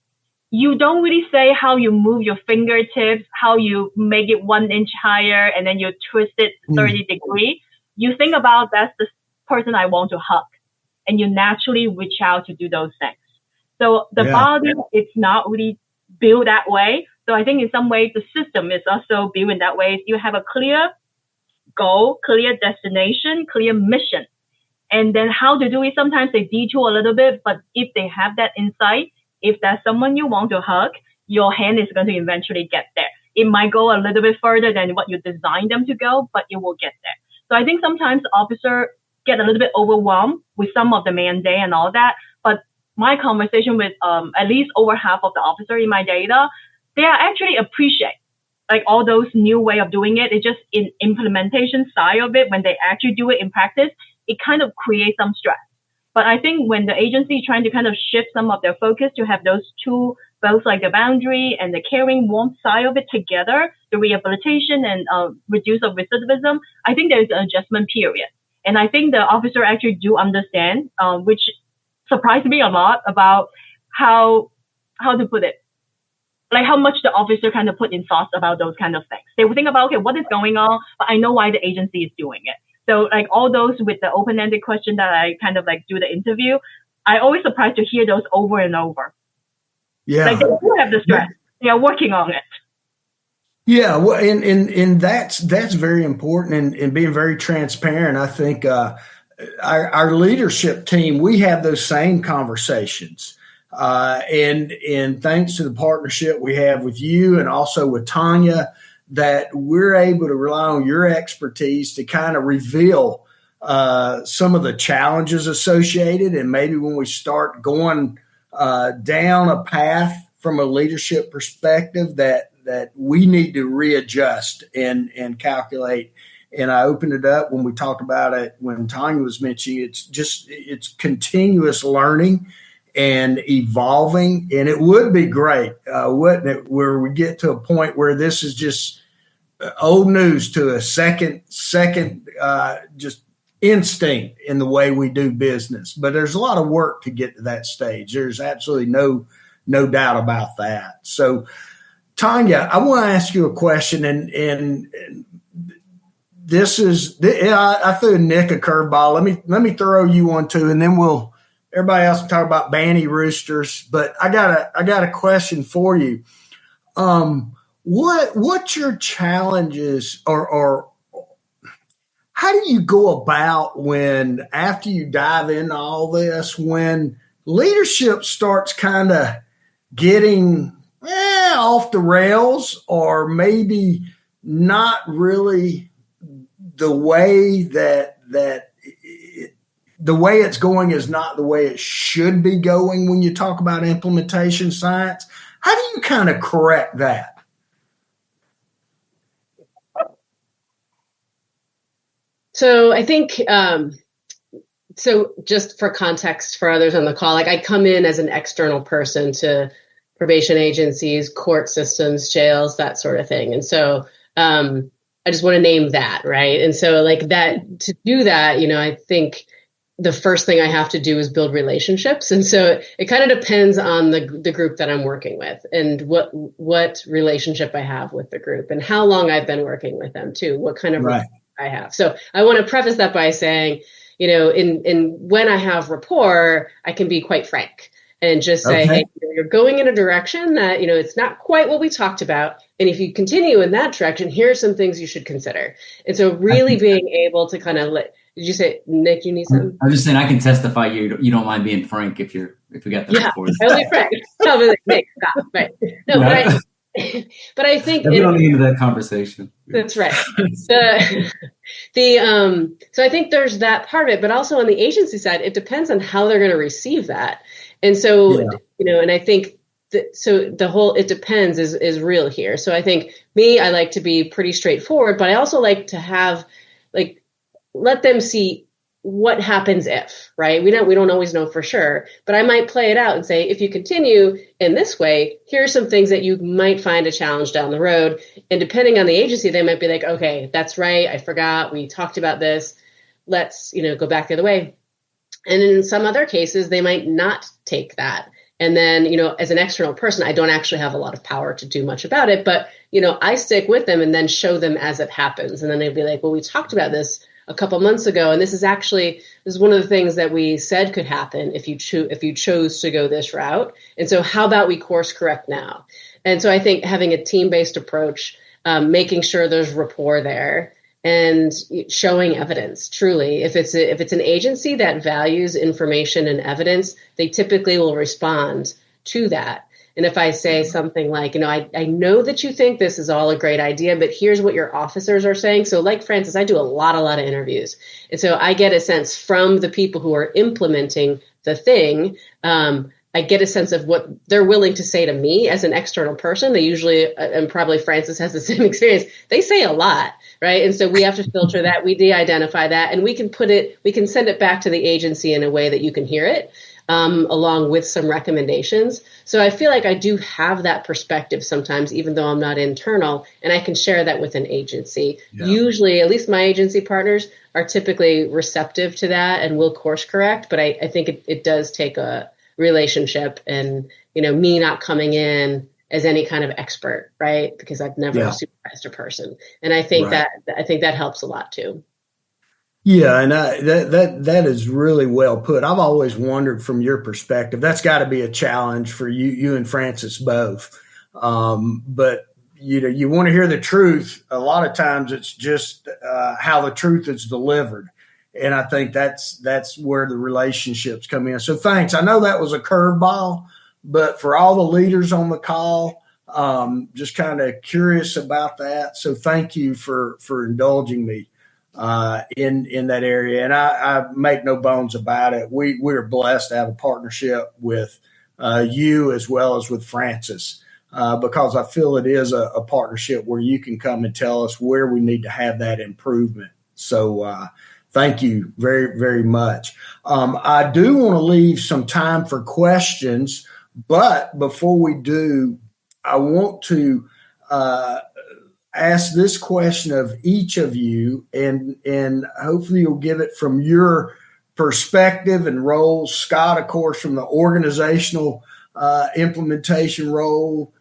you don't really say how you move your fingertips, how you make it 1 inch higher, and then you twist it 30 degrees. You think about that's the person I want to hug. And you naturally reach out to do those things. So the body, it's not really built that way. So I think in some ways the system is also built in that way. You have a clear goal, clear destination, clear mission. And then how to do it, sometimes they detour a little bit, but if they have that insight, if that's someone you want to hug, your hand is going to eventually get there. It might go a little bit further than what you designed them to go, but it will get there. So I think sometimes officers get a little bit overwhelmed with some of the mandate and all that. But my conversation with at least over half of the officers in my data, they are actually appreciate like all those new way of doing it. It's just in implementation side of it, when they actually do it in practice, it kind of creates some stress. But I think when the agency is trying to kind of shift some of their focus to have those two, both like the boundary and the caring warmth side of it together, the rehabilitation and reduce of recidivism, I think there's an adjustment period. And I think the officer actually do understand, which surprised me a lot about how to put it, like how much the officer kind of put in thoughts about those kind of things. They would think about, okay, what is going on? But I know why the agency is doing it. So like all those with the open-ended question that I kind of like do the interview, I always surprised to hear those over and over. Yeah. Like they do have the stress. They are working on it. Yeah, well, and that's very important and being very transparent. I think our leadership team, we have those same conversations. And thanks to the partnership we have with you and also with Tanya, that we're able to rely on your expertise to kind of reveal some of the challenges associated. And maybe when we start going down a path from a leadership perspective that we need to readjust and calculate. And I opened it up when we talked about it, when Tanya was mentioning it's continuous learning and evolving. And it would be great, wouldn't it, where we get to a point where this is just old news to a second just instinct in the way we do business. But there's a lot of work to get to that stage. There's absolutely no doubt about that. So, Tanya, I want to ask you a question, and this is I threw Nick a curveball. Let me throw you one too, and then everybody else can talk about banty roosters. But I got a question for you. What's your challenges, or how do you go about when after you dive into all this, when leadership starts kind of getting off the rails, or maybe not really the way the way it's going is not the way it should be going when you talk about implementation science. How do you kind of correct that? So I think, so just for context for others on the call, like I come in as an external person to probation agencies, court systems, jails, that sort of thing. And so I just want to name that, right? And so like that, to do that, I think the first thing I have to do is build relationships. And so it kind of depends on the group that I'm working with and what relationship I have with the group and how long I've been working with them too, what kind of Right. I have. So I want to preface that by saying, in when I have rapport, I can be quite frank and just say, Okay. hey, you're going in a direction that, it's not quite what we talked about. And if you continue in that direction, here are some things you should consider. And so really being able to kind of did you say, Nick, you need something? I was just saying I can testify you don't mind being frank if we got the rapport. I'll be frank. I'll be like, Nick, stop. Right. No, Yeah. but I think we don't need into that conversation. That's right. So I think there's that part of it, but also on the agency side, it depends on how they're going to receive that. And so, and I think so the whole, it depends is real here. So I think I like to be pretty straightforward, but I also like to have let them see what happens if, right? We don't always know for sure, but I might play it out and say, if you continue in this way, here are some things that you might find a challenge down the road. And depending on the agency, they might be like, okay, that's right. I forgot. We talked about this. Let's, go back the other way. And in some other cases, they might not take that. And then, as an external person, I don't actually have a lot of power to do much about it, but, I stick with them and then show them as it happens. And then they'd be like, well, we talked about this a couple months ago, and this is one of the things that we said could happen if you chose to go this route. And so how about we course correct now? And so I think having a team-based approach, making sure there's rapport there, and showing evidence. Truly, if it's an agency that values information and evidence, they typically will respond to that. And if I say something like, I know that you think this is all a great idea, but here's what your officers are saying. So like Francis, I do a lot of interviews. And so I get a sense from the people who are implementing the thing. I get a sense of what they're willing to say to me as an external person. They usually, and probably Francis has the same experience, they say a lot, right? And so we have to filter that, we de-identify that, and we can send it back to the agency in a way that you can hear it. Along with some recommendations. So I feel like I do have that perspective sometimes, even though I'm not internal, and I can share that with an agency. Yeah. Usually, at least my agency partners are typically receptive to that and will course correct. But I think it does take a relationship and, me not coming in as any kind of expert, right? Because I've never supervised a person. And I think that helps a lot too. Yeah, and that is really well put. I've always wondered from your perspective, that's got to be a challenge for you and Francis both. But you want to hear the truth. A lot of times it's just how the truth is delivered. And I think that's where the relationships come in. So thanks. I know that was a curveball, but for all the leaders on the call, just kind of curious about that. So thank you for indulging me in that area. And I make no bones about it. We're blessed to have a partnership with you as well as with Francis, because I feel it is a partnership where you can come and tell us where we need to have that improvement. So thank you very, very much. I do want to leave some time for questions, but before we do, I want to ask this question of each of you, and hopefully you'll give it from your perspective and roles. Scott, of course, from the organizational implementation role.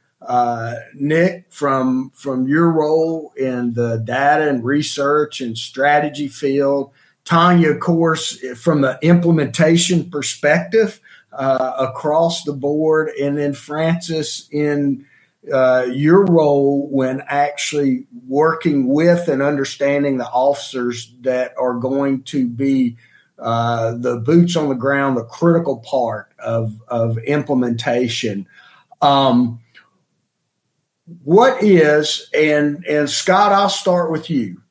Nick, from your role in the data and research and strategy field. Tanya, of course, from the implementation perspective across the board. And then Francis in your role when actually working with and understanding the officers that are going to be the boots on the ground, the critical part of implementation. What is, and Scott, I'll start with you.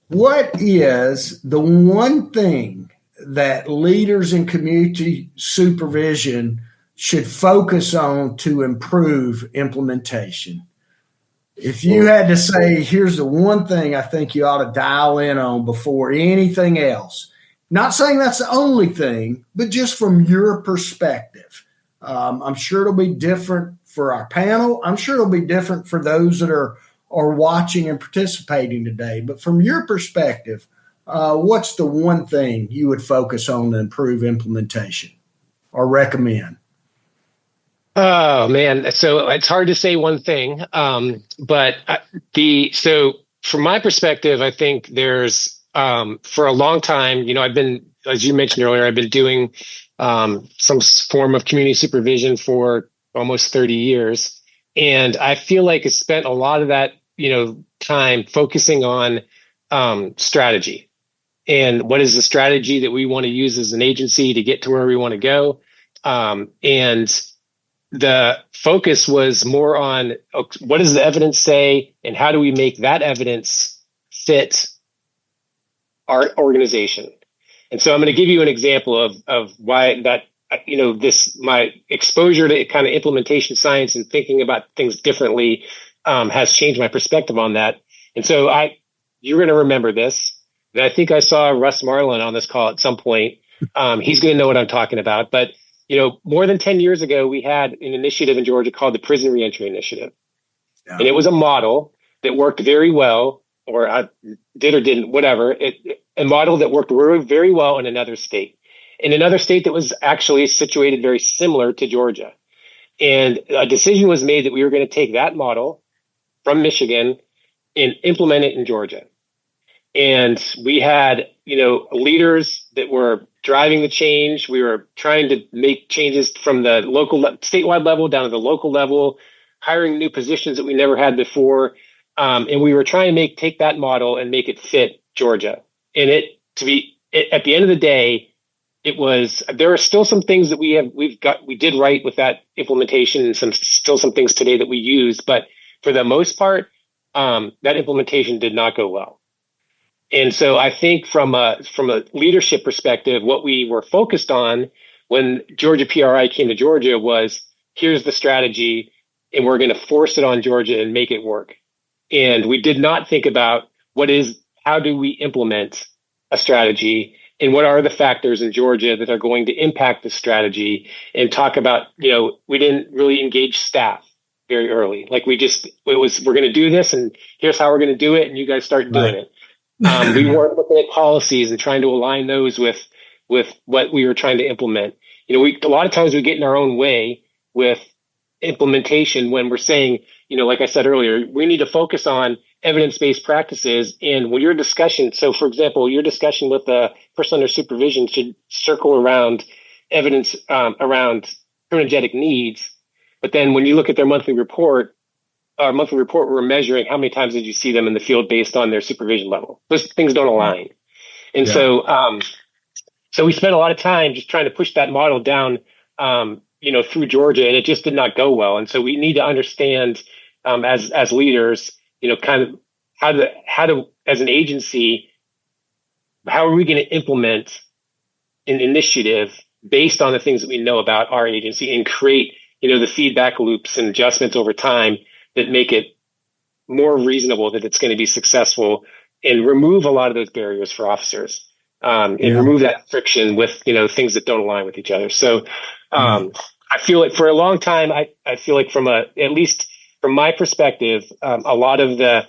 What is the one thing that leaders in community supervision should focus on to improve implementation? If you had to say, here's the one thing I think you ought to dial in on before anything else, not saying that's the only thing, but just from your perspective. I'm sure it'll be different for our panel. I'm sure it'll be different for those that are watching and participating today. But from your perspective, what's the one thing you would focus on to improve implementation or recommend? Oh man, so it's hard to say one thing, but so from my perspective, I think there's for a long time, I've been, as you mentioned earlier, I've been doing some form of community supervision for almost 30 years, and I feel like I spent a lot of that time focusing on strategy and what is the strategy that we want to use as an agency to get to where we want to go, and the focus was more on what does the evidence say and how do we make that evidence fit our organization. And so I'm going to give you an example of why that, my exposure to kind of implementation science and thinking about things differently has changed my perspective on that. And so you're going to remember this. And I think I saw Russ Marlin on this call at some point. He's going to know what I'm talking about, but more than 10 years ago, we had an initiative in Georgia called the Prison Reentry Initiative. Yeah. And it was a model that worked very well, or I did or didn't, whatever. A model that worked very, very well in another state. In another state that was actually situated very similar to Georgia. And a decision was made that we were going to take that model from Michigan and implement it in Georgia. And we had, leaders that were driving the change. We were trying to make changes from the local, statewide level down to the local level, hiring new positions that we never had before. And we were trying to take that model and make it fit Georgia. And at the end of the day, there are still some things that we did right with that implementation, and still some things today that we use. But for the most part, that implementation did not go well. And so I think from a leadership perspective, what we were focused on when Georgia PRI came to Georgia was, here's the strategy, and we're going to force it on Georgia and make it work. And we did not think about how do we implement a strategy, and what are the factors in Georgia that are going to impact the strategy, and talk about, we didn't really engage staff very early. Like we're going to do this, and here's how we're going to do it, and you guys start doing it. We weren't looking at policies and trying to align those with what we were trying to implement. A lot of times we get in our own way with implementation when we're saying, like I said earlier, we need to focus on evidence-based practices. And when your discussion, so for example, your discussion with the person under supervision should circle around evidence around criminogenic needs. But then when you look at their monthly report, we're measuring how many times did you see them in the field based on their supervision level. Those things don't align. And so we spent a lot of time just trying to push that model down, through Georgia, and it just did not go well. And so we need to understand, as leaders, kind of how to, as an agency, how are we going to implement an initiative based on the things that we know about our agency, and create, the feedback loops and adjustments over time that make it more reasonable that it's going to be successful, and remove a lot of those barriers for officers, and remove that friction with, things that don't align with each other. So, I feel like for a long time, I feel like at least from my perspective, a lot of the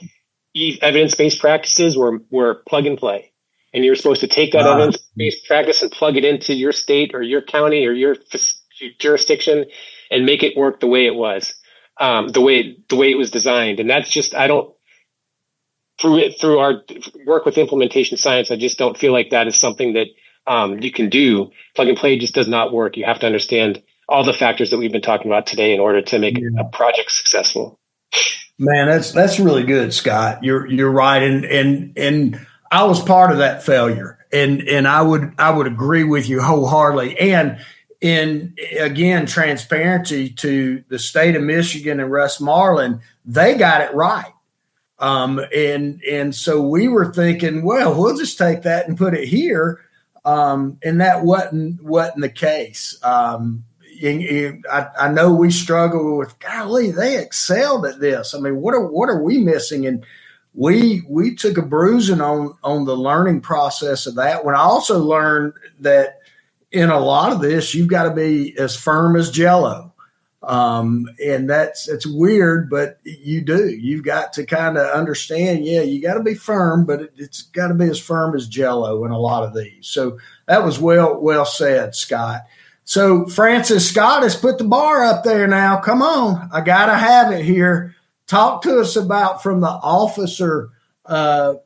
evidence-based practices were plug and play, and you're supposed to take that evidence-based practice and plug it into your state or your county or your jurisdiction and make it work the way it was. The way it was designed. And that's just, through our work with implementation science, I just don't feel like that is something that you can do. Plug and play just does not work. You have to understand all the factors that we've been talking about today in order to make a project successful. Man, that's really good, Scott. You're right. And I was part of that failure. And I would agree with you wholeheartedly. And in, again, transparency to the state of Michigan and Russ Marlin, they got it right. And so we were thinking, well, we'll just take that and put it here. And that wasn't the case. I know we struggle with, golly, they excelled at this. I mean, what are we missing? And we took a bruising on the learning process of that. When I also learned that in a lot of this, you've got to be as firm as Jell-O. And it's weird, but you do. You've got to kind of understand, you got to be firm, but it's got to be as firm as Jell-O in a lot of these. So that was well said, Scott. So Francis, Scott has put the bar up there now. Come on. I got to have it here. Talk to us about, from the officer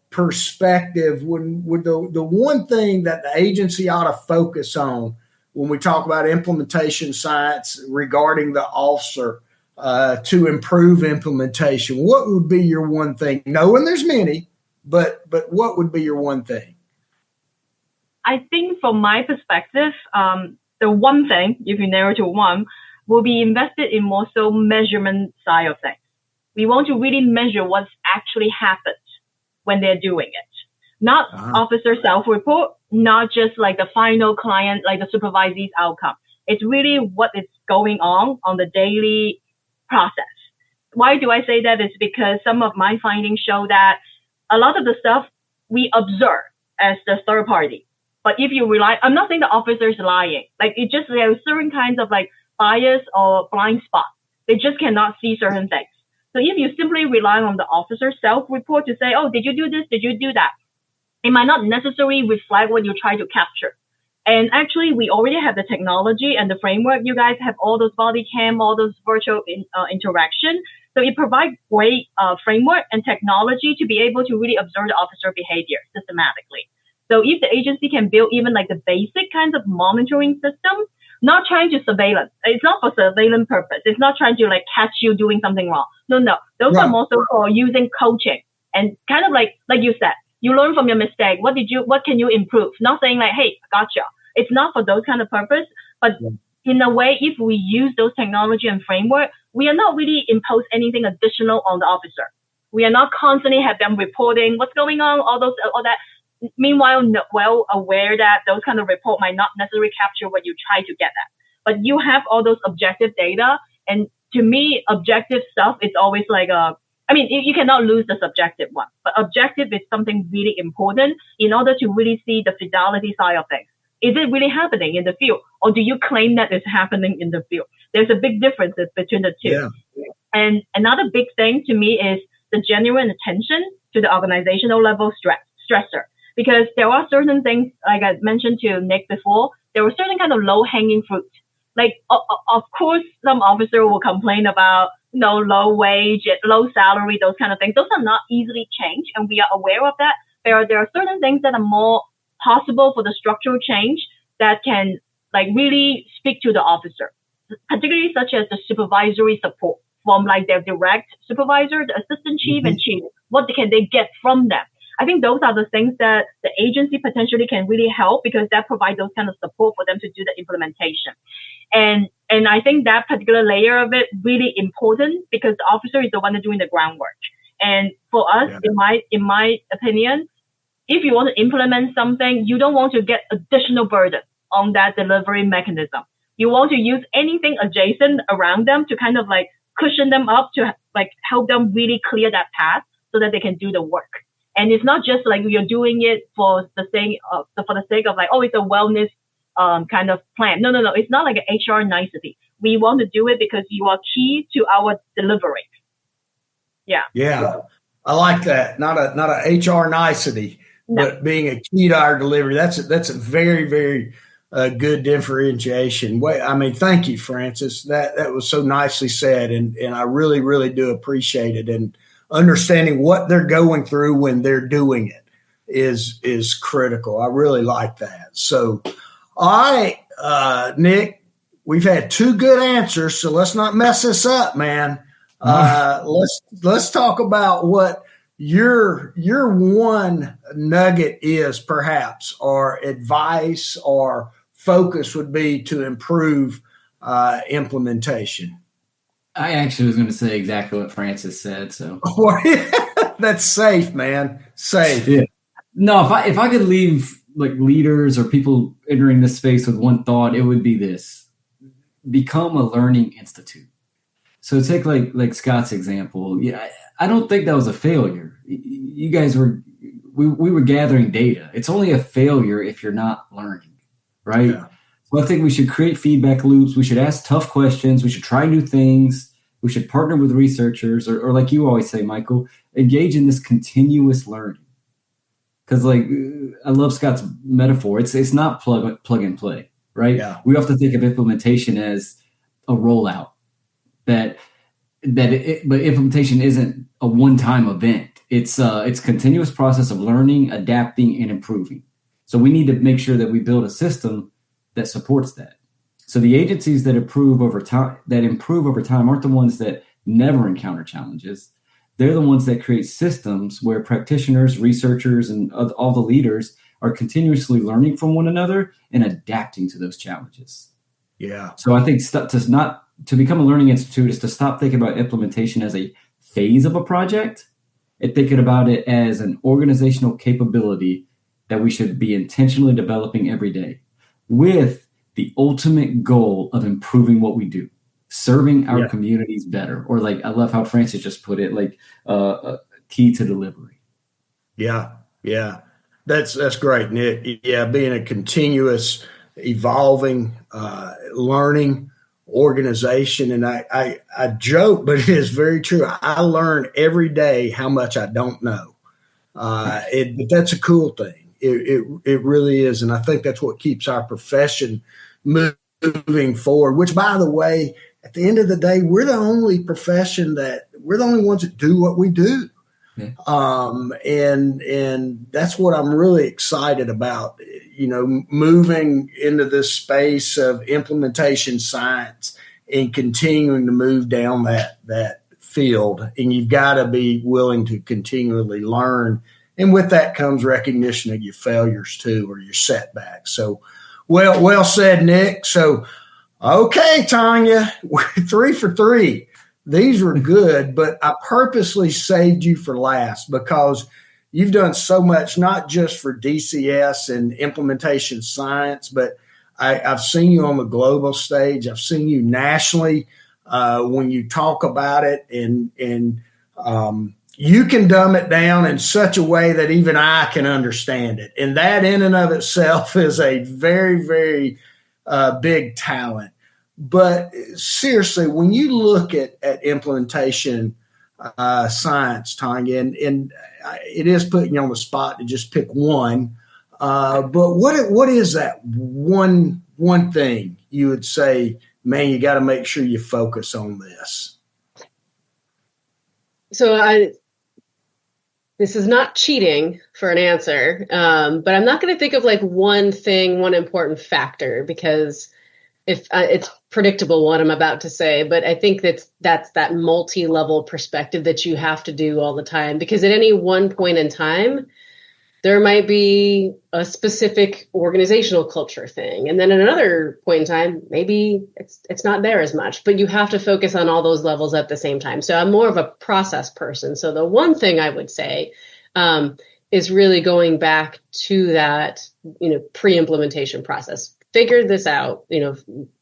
perspective, would the one thing that the agency ought to focus on when we talk about implementation science regarding the officer to improve implementation? What would be your one thing? Knowing there's many, but what would be your one thing? I think from my perspective, the one thing, if you narrow to one, will be invested in more so measurement side of things. We want to really measure what's actually happened when they're doing it. Not officer self-report, not just like the final client, like the supervisee's outcome. It's really what is going on the daily process. Why do I say that? It's because some of my findings show that a lot of the stuff we observe as the third party. But if you rely, I'm not saying the officer is lying. Like, it just, there are certain kinds of like bias or blind spots. They just cannot see certain things. So if you simply rely on the officer self-report to say, oh, did you do this? Did you do that? It might not necessarily reflect what you try to capture. And actually, we already have the technology and the framework. You guys have all those body cam, all those virtual interaction. So it provides great framework and technology to be able to really observe the officer behavior systematically. So if the agency can build even like the basic kinds of monitoring system, not trying to surveillance. It's not for surveillance purpose. It's not trying to like catch you doing something wrong. No. Those are more so for using coaching and kind of like you said, you learn from your mistake. What can you improve? Not saying like, hey, gotcha. It's not for those kind of purpose, but in a way, if we use those technology and framework, we are not really impose anything additional on the officer. We are not constantly have them reporting what's going on, all that. Meanwhile, well aware that those kind of report might not necessarily capture what you try to get at. But you have all those objective data. And to me, objective stuff is always like you cannot lose the subjective one. But objective is something really important in order to really see the fidelity side of things. Is it really happening in the field? Or do you claim that it's happening in the field? There's a big difference between the two. Yeah. And another big thing to me is the genuine attention to the organizational level stressor. Because there are certain things, like I mentioned to Nick before, there were certain kind of low-hanging fruit. Like, of course, some officer will complain about, low wage, low salary, those kind of things. Those are not easily changed, and we are aware of that. There are certain things that are more possible for the structural change that can, like, really speak to the officer, particularly such as the supervisory support from, like, their direct supervisor, the assistant chief and chief. What can they get from them? I think those are the things that the agency potentially can really help, because that provides those kind of support for them to do the implementation. And I think that particular layer of it really important, because the officer is the one doing the groundwork. And for us, in my opinion, if you want to implement something, you don't want to get additional burden on that delivery mechanism. You want to use anything adjacent around them to kind of like cushion them up, to like help them really clear that path so that they can do the work. And it's not just like you're doing it for the sake of like, oh, it's a wellness kind of plan. No. It's not like an HR nicety. We want to do it because you are key to our delivery. Yeah. I like that. Not a HR nicety, but being a key to our delivery. That's a very, very good differentiation. Thank you, Francis. That was so nicely said, and I really, really do appreciate it. And understanding what they're going through when they're doing it is critical. I really like that. So, all right, Nick, we've had two good answers, so let's not mess this up, man. Let's talk about what your one nugget is perhaps, or advice or focus would be to improve implementation? I actually was going to say exactly what Francis said. So that's safe, man. Safe. yeah. No, if I could leave like leaders or people entering this space with one thought, it would be this: become a learning institute. So take like Scott's example. Yeah, I don't think that was a failure. You guys we were gathering data. It's only a failure if you're not learning, right? Yeah. So I think we should create feedback loops. We should ask tough questions. We should try new things. We should partner with researchers, or like you always say, Michael, engage in this continuous learning. Because like I love Scott's metaphor. It's not plug and play, right? Yeah. We have to think of implementation as a rollout. But implementation isn't a one-time event. It's continuous process of learning, adapting, and improving. So we need to make sure that we build a system that supports that. So the agencies that improve over time aren't the ones that never encounter challenges. They're the ones that create systems where practitioners, researchers, and all the leaders are continuously learning from one another and adapting to those challenges. Yeah. So I think to become a learning institute is to stop thinking about implementation as a phase of a project and thinking about it as an organizational capability that we should be intentionally developing every day, with the ultimate goal of improving what we do, serving our communities better, or like I love how Francis just put it, like key to delivery. Yeah, that's great, Nick. Yeah, being a continuous, evolving, learning organization, and I joke, but it is very true. I learn every day how much I don't know, but that's a cool thing. It really is, and I think that's what keeps our profession moving forward. Which, by the way, at the end of the day, we're the only ones that do what we do. Yeah. And that's what I'm really excited about, moving into this space of implementation science and continuing to move down that field. And you've got to be willing to continually learn. And with that comes recognition of your failures too, or your setbacks. So, well said, Nick. So, okay, Tanya, we're 3 for 3. These were good, but I purposely saved you for last because you've done so much, not just for DCS and implementation science, but I've seen you on the global stage. I've seen you nationally when you talk about it, and you can dumb it down in such a way that even I can understand it. And that in and of itself is a very, very big talent. But seriously, when you look at implementation science, Tanya, and it is putting you on the spot to just pick one, but what is that one thing you would say, man, you got to make sure you focus on this? So this is not cheating for an answer, but I'm not going to think of like one thing, one important factor, because if it's predictable what I'm about to say, but I think that's that multi-level perspective that you have to do all the time, because at any one point in time, there might be a specific organizational culture thing. And then at another point in time, maybe it's not there as much, but you have to focus on all those levels at the same time. So I'm more of a process person. So the one thing I would say is really going back to that, pre-implementation process. Figure this out,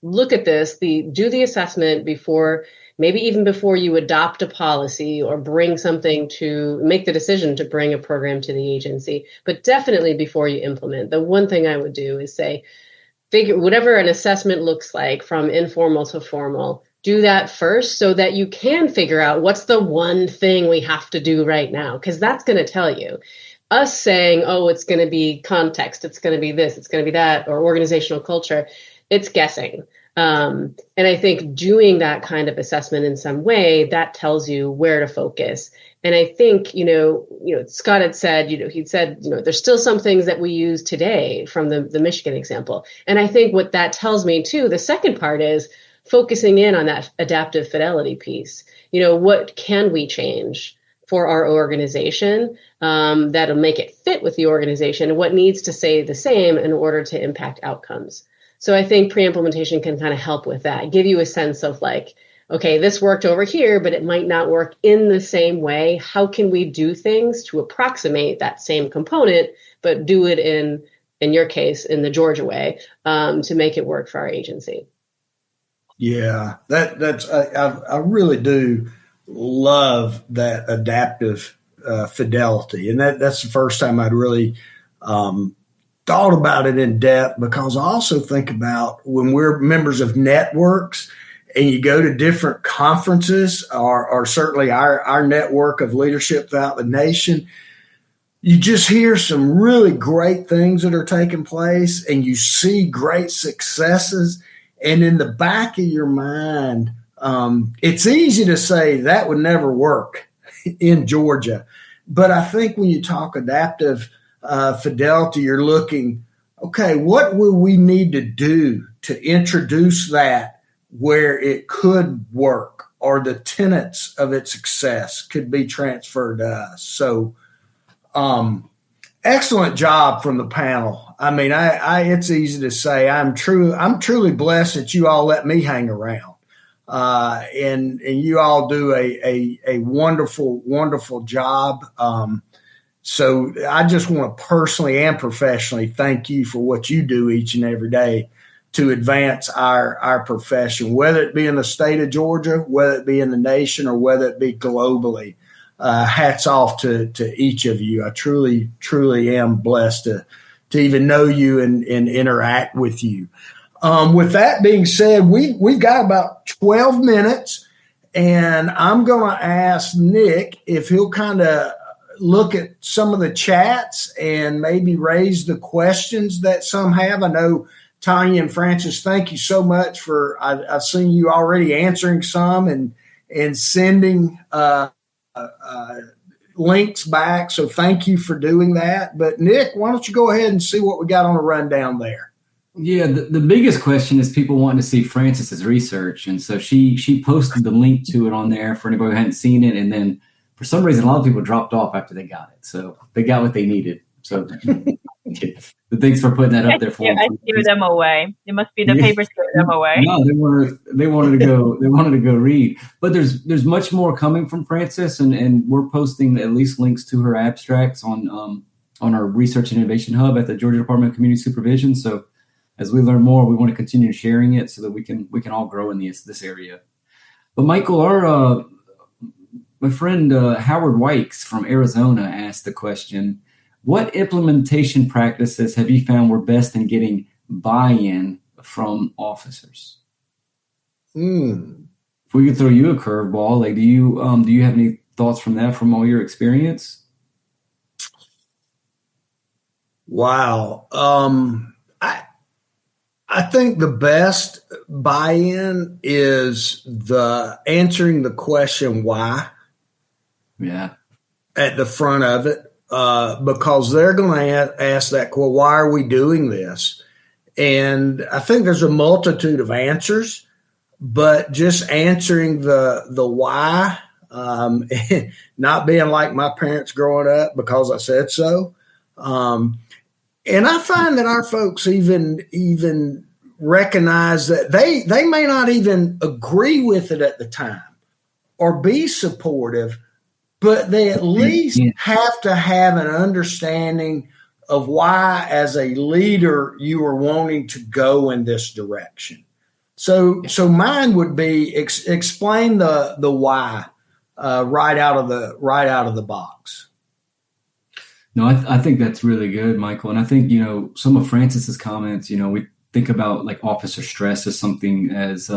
look at this, do the assessment before, maybe even before you adopt a policy or bring something to make the decision to bring a program to the agency, but definitely before you implement. The one thing I would do is say, figure whatever an assessment looks like from informal to formal, do that first so that you can figure out what's the one thing we have to do right now, because that's going to tell you. Us saying, oh, it's going to be context, it's going to be this, it's going to be that, or organizational culture, it's guessing. And I think doing that kind of assessment in some way, that tells you where to focus. And I think, Scott had said, he'd said, there's still some things that we use today from the Michigan example. And I think what that tells me too, the second part is focusing in on that adaptive fidelity piece. What can we change for our organization that'll make it fit with the organization and what needs to stay the same in order to impact outcomes. So I think pre-implementation can kind of help with that, give you a sense of like, okay, this worked over here, but it might not work in the same way. How can we do things to approximate that same component, but do it in your case, in the Georgia way, to make it work for our agency? Yeah, that's I really do love that adaptive fidelity, and that's the first time I'd really thought about it in depth, because I also think about when we're members of networks and you go to different conferences, or certainly our network of leadership throughout the nation, you just hear some really great things that are taking place and you see great successes. And in the back of your mind, it's easy to say that would never work in Georgia. But I think when you talk adaptive fidelity, you're looking, okay, what will we need to do to introduce that where it could work, or the tenets of its success could be transferred to us? So, excellent job from the panel. I mean, it's easy to say I'm truly blessed that you all let me hang around, and you all do a wonderful, wonderful job. So I just want to personally and professionally thank you for what you do each and every day to advance our profession, whether it be in the state of Georgia, whether it be in the nation, or whether it be globally. Hats off to each of you. I truly, truly am blessed to even know you and interact with you. With that being said, we've got about 12 minutes, and I'm going to ask Nick if he'll kind of look at some of the chats and maybe raise the questions that some have. I know Tanya and Francis, thank you so much for, I've seen you already answering some and sending links back. So thank you for doing that. But Nick, why don't you go ahead and see what we got on the rundown there? Yeah, the biggest question is people wanting to see Francis's research. And so she posted the link to it on there for anybody who hadn't seen it. And then for some reason, a lot of people dropped off after they got it. So they got what they needed. So thanks for putting that up there for them. I scared them away. It must be the paper scared them away. No, they wanted to go. They wanted to go read. But there's much more coming from Francis, and we're posting at least links to her abstracts on our Research and Innovation Hub at the Georgia Department of Community Supervision. So as we learn more, we want to continue sharing it so that we can all grow in this area. But Michael, my friend Howard Wykes from Arizona asked the question: what implementation practices have you found were best in getting buy-in from officers? If we could throw you a curveball, like do you have any thoughts from that, from all your experience? Wow. I think the best buy-in is the answering the question why. Yeah. At the front of it. Because they're going to ask that, well, why are we doing this? And I think there's a multitude of answers, but just answering the why, not being like my parents growing up because I said so. And I find that our folks even recognize that they may not even agree with it at the time or be supportive, but they at least have to have an understanding of why, as a leader, you are wanting to go in this direction. So mine would be explain the why right out of the box. No, I think that's really good, Michael. And I think, some of Francis's comments, we think about like officer stress as something as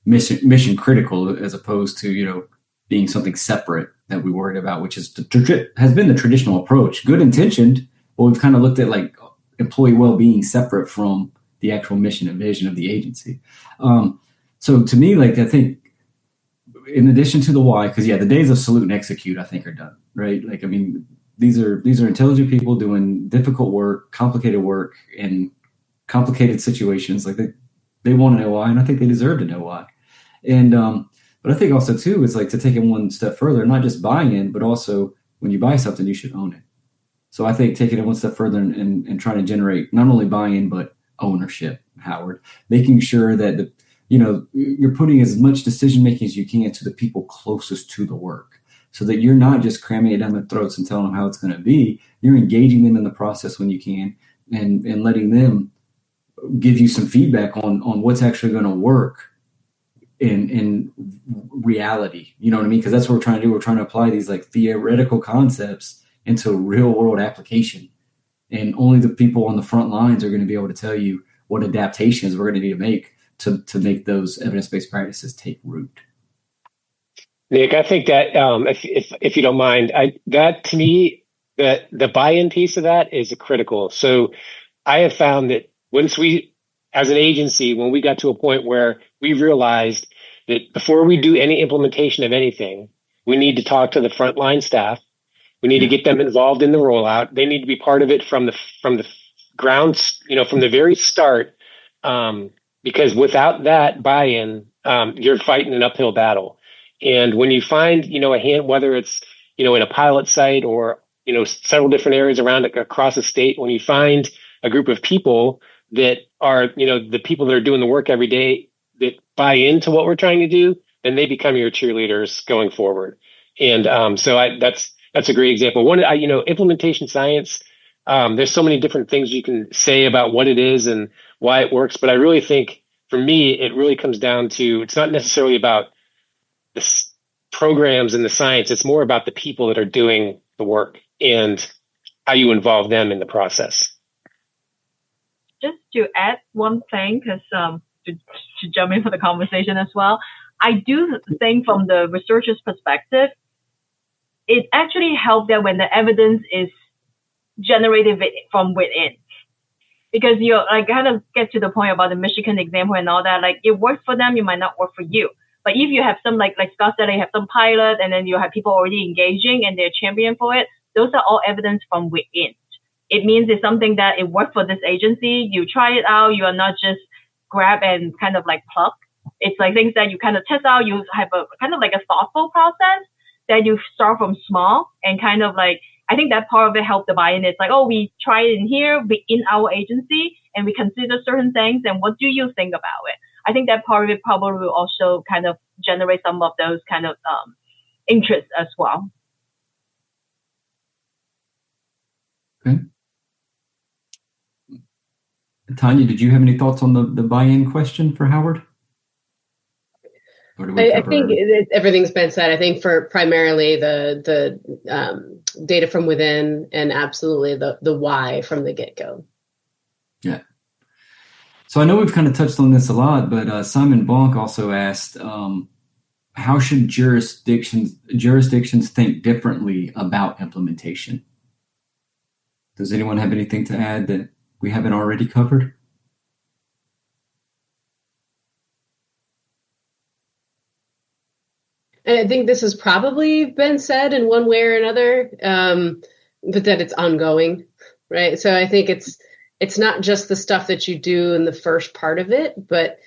mission critical, as opposed to, being something separate that we worried about, which has been the traditional approach. Good intentioned, but we've kind of looked at like employee well-being separate from the actual mission and vision of the agency. So to me, like, I think in addition to the why, because the days of salute and execute, I think, are done, right? Like, I mean, these are intelligent people doing difficult work, complicated work in complicated situations. Like they want to know why, and I think they deserve to know why. And But I think also too, it's like to take it one step further, not just buy-in, but also when you buy something, you should own it. So I think taking it one step further and trying to generate not only buy-in, but ownership, Howard, making sure that you're putting as much decision-making as you can to the people closest to the work, so that you're not just cramming it down their throats and telling them how it's going to be. You're engaging them in the process when you can, and letting them give you some feedback on what's actually going to work in reality. You know what I mean? Because that's what we're trying to do. We're trying to apply these like theoretical concepts into a real world application. And only the people on the front lines are going to be able to tell you what adaptations we're going to need to make to make those evidence-based practices take root. Nick, I think that if you don't mind, that to me, the buy-in piece of that is critical. So I have found that once we, as an agency, when we got to a point where we realized that before we do any implementation of anything, we need to talk to the frontline staff. We need to get them involved in the rollout. They need to be part of it from the ground, from the very start, because without that buy-in, you're fighting an uphill battle. And when you find, a hand, whether it's, in a pilot site or, several different areas across the state, when you find a group of people that are, the people that are doing the work every day that buy into what we're trying to do, then they become your cheerleaders going forward. And that's a great example. Implementation science, there's so many different things you can say about what it is and why it works. But I really think for me, it really comes down to, it's not necessarily about the programs and the science. It's more about the people that are doing the work and how you involve them in the process. Just to add one thing, because to jump in for the conversation as well, I do think from the researcher's perspective, it actually helps that when the evidence is generated from within. Because you kind of get to the point about the Michigan example and all that, like it works for them, it might not work for you. But if you have some, like Scott said, you have some pilot and then you have people already engaging and they're champion for it, those are all evidence from within. It means it's something that it worked for this agency. You try it out. You are not just grab and kind of like pluck. It's like things that you kind of test out. You have a kind of like a thoughtful process that you start from small and kind of like, I think that part of it helped the buy-in. It's like, oh, we try it in here in our agency and we consider certain things. And what do you think about it? I think that part of it probably will also kind of generate some of those kind of interests as well. Okay. Tanya, did you have any thoughts on the buy-in question for Howard? I think everything's been said. I think for primarily the data from within and absolutely the why from the get-go. Yeah. So I know we've kind of touched on this a lot, but Simon Bonk also asked, how should jurisdictions think differently about implementation? Does anyone have anything to add that we haven't already covered? And I think this has probably been said in one way or another, but that it's ongoing, right? So I think it's not just the stuff that you do in the first part of it, but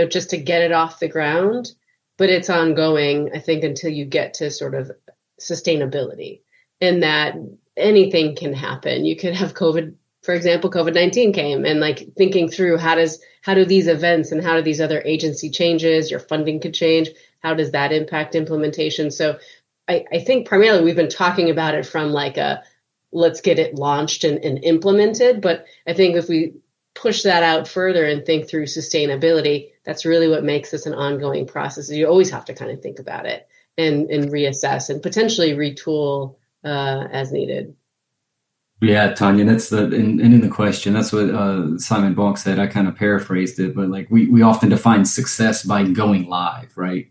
just to get it off the ground, but it's ongoing, I think, until you get to sort of sustainability, and that anything can happen. You could have COVID, for example, COVID-19 came, and like thinking through how do these events and how do these other agency changes, your funding could change, how does that impact implementation? So I think primarily we've been talking about it from like let's get it launched and implemented. But I think if we push that out further and think through sustainability, that's really what makes this an ongoing process. You always have to kind of think about it and reassess and potentially retool as needed. Yeah, Tanya, that's in the question, that's what Simon Bonk said. I kind of paraphrased it, but like we often define success by going live, right?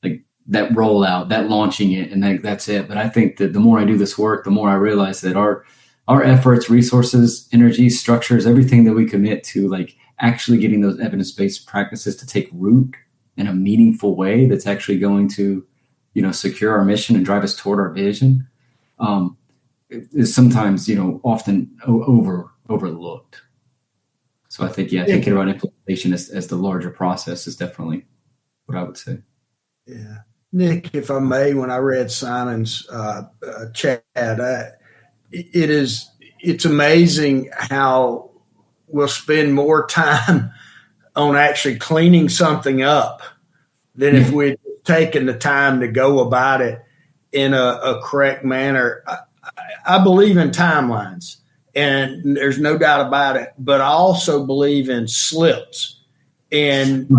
Like that rollout, that launching it, and that's it. But I think that the more I do this work, the more I realize that our efforts, resources, energy, structures, everything that we commit to like actually getting those evidence-based practices to take root in a meaningful way that's actually going to, secure our mission and drive us toward our vision, is sometimes, often overlooked. So I think, thinking about implementation as the larger process is definitely what I would say. Yeah. Nick, if I may, when I read Simon's chat, it's amazing how we'll spend more time on actually cleaning something up than if we'd taken the time to go about it in a correct manner. I believe in timelines, and there's no doubt about it, but I also believe in slips and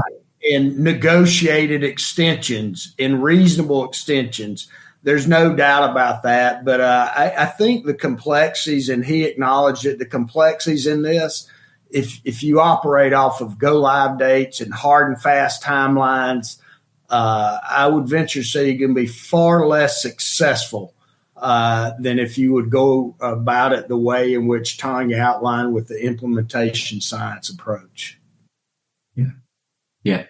negotiated extensions and reasonable extensions. There's no doubt about that. But I think the complexities, and he acknowledged it, the complexities in this, if you operate off of go live dates and hard and fast timelines, I would venture to say you're going to be far less successful than if you would go about it the way in which Tanya outlined with the implementation science approach. Yeah.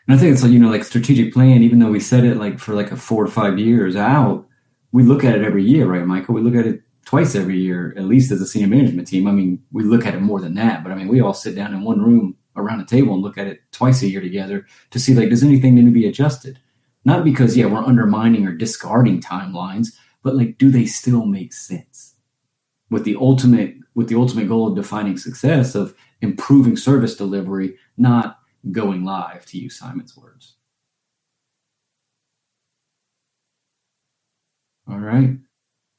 And I think it's like strategic plan, even though we set it for a 4 to 5 years out, we look at it every year, right, Michael? We look at it twice every year, at least as a senior management team. I mean, we look at it more than that, but I mean, we all sit down in one room around a table and look at it twice a year together to see does anything need to be adjusted? Not because, we're undermining or discarding timelines, but do they still make sense? With the ultimate goal of defining success, of improving service delivery, not going live, to use Simon's words. All right.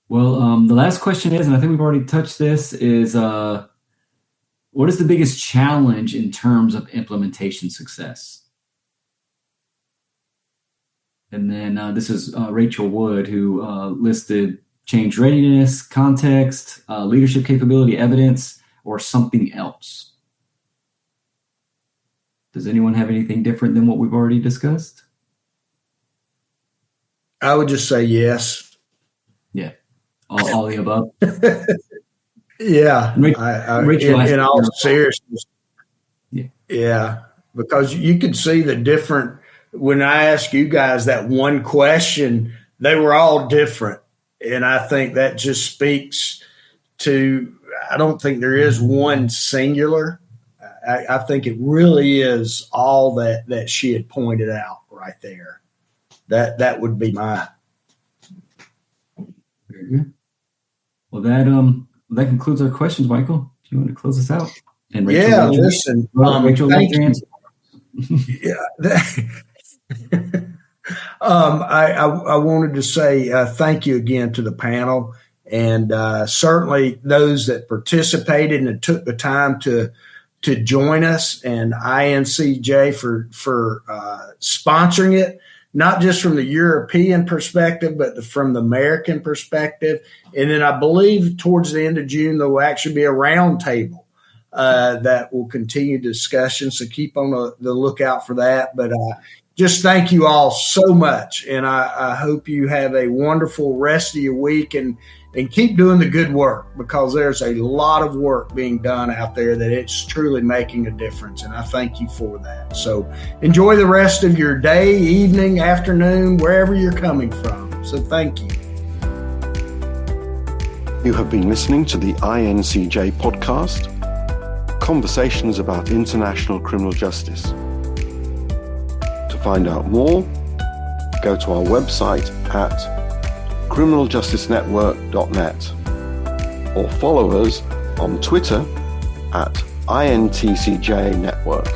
Well, the last question is, and I think we've already touched this, is what is the biggest challenge in terms of implementation success? And then this is Rachel Wood, who listed change readiness, context, leadership capability, evidence, or something else. Does anyone have anything different than what we've already discussed? I would just say yes. Yeah. All the above? Yeah. Rachel, in all seriousness. Yeah. Because you could see the different, when I asked you guys that one question, they were all different. And I think that just speaks to, I don't think there is one singular. I think it really is all that she had pointed out right there. That would be my. Very good. Well, that concludes our questions, Michael. Do you want to close us out? And Rachel, listen. Rachel, thank you. I wanted to say thank you again to the panel, and certainly those that participated and took the time to join us, and INCJ for sponsoring it, not just from the European perspective, but from the American perspective. And then I believe towards the end of June, there will actually be a roundtable that will continue discussion. So keep on the lookout for that. But just thank you all so much. And I hope you have a wonderful rest of your week, and keep doing the good work, because there's a lot of work being done out there that it's truly making a difference. And I thank you for that. So enjoy the rest of your day, evening, afternoon, wherever you're coming from. So thank you. You have been listening to the INCJ podcast, Conversations about International Criminal Justice. To find out more, go to our website at criminaljusticenetwork.net, or follow us on Twitter at INTCJ Network.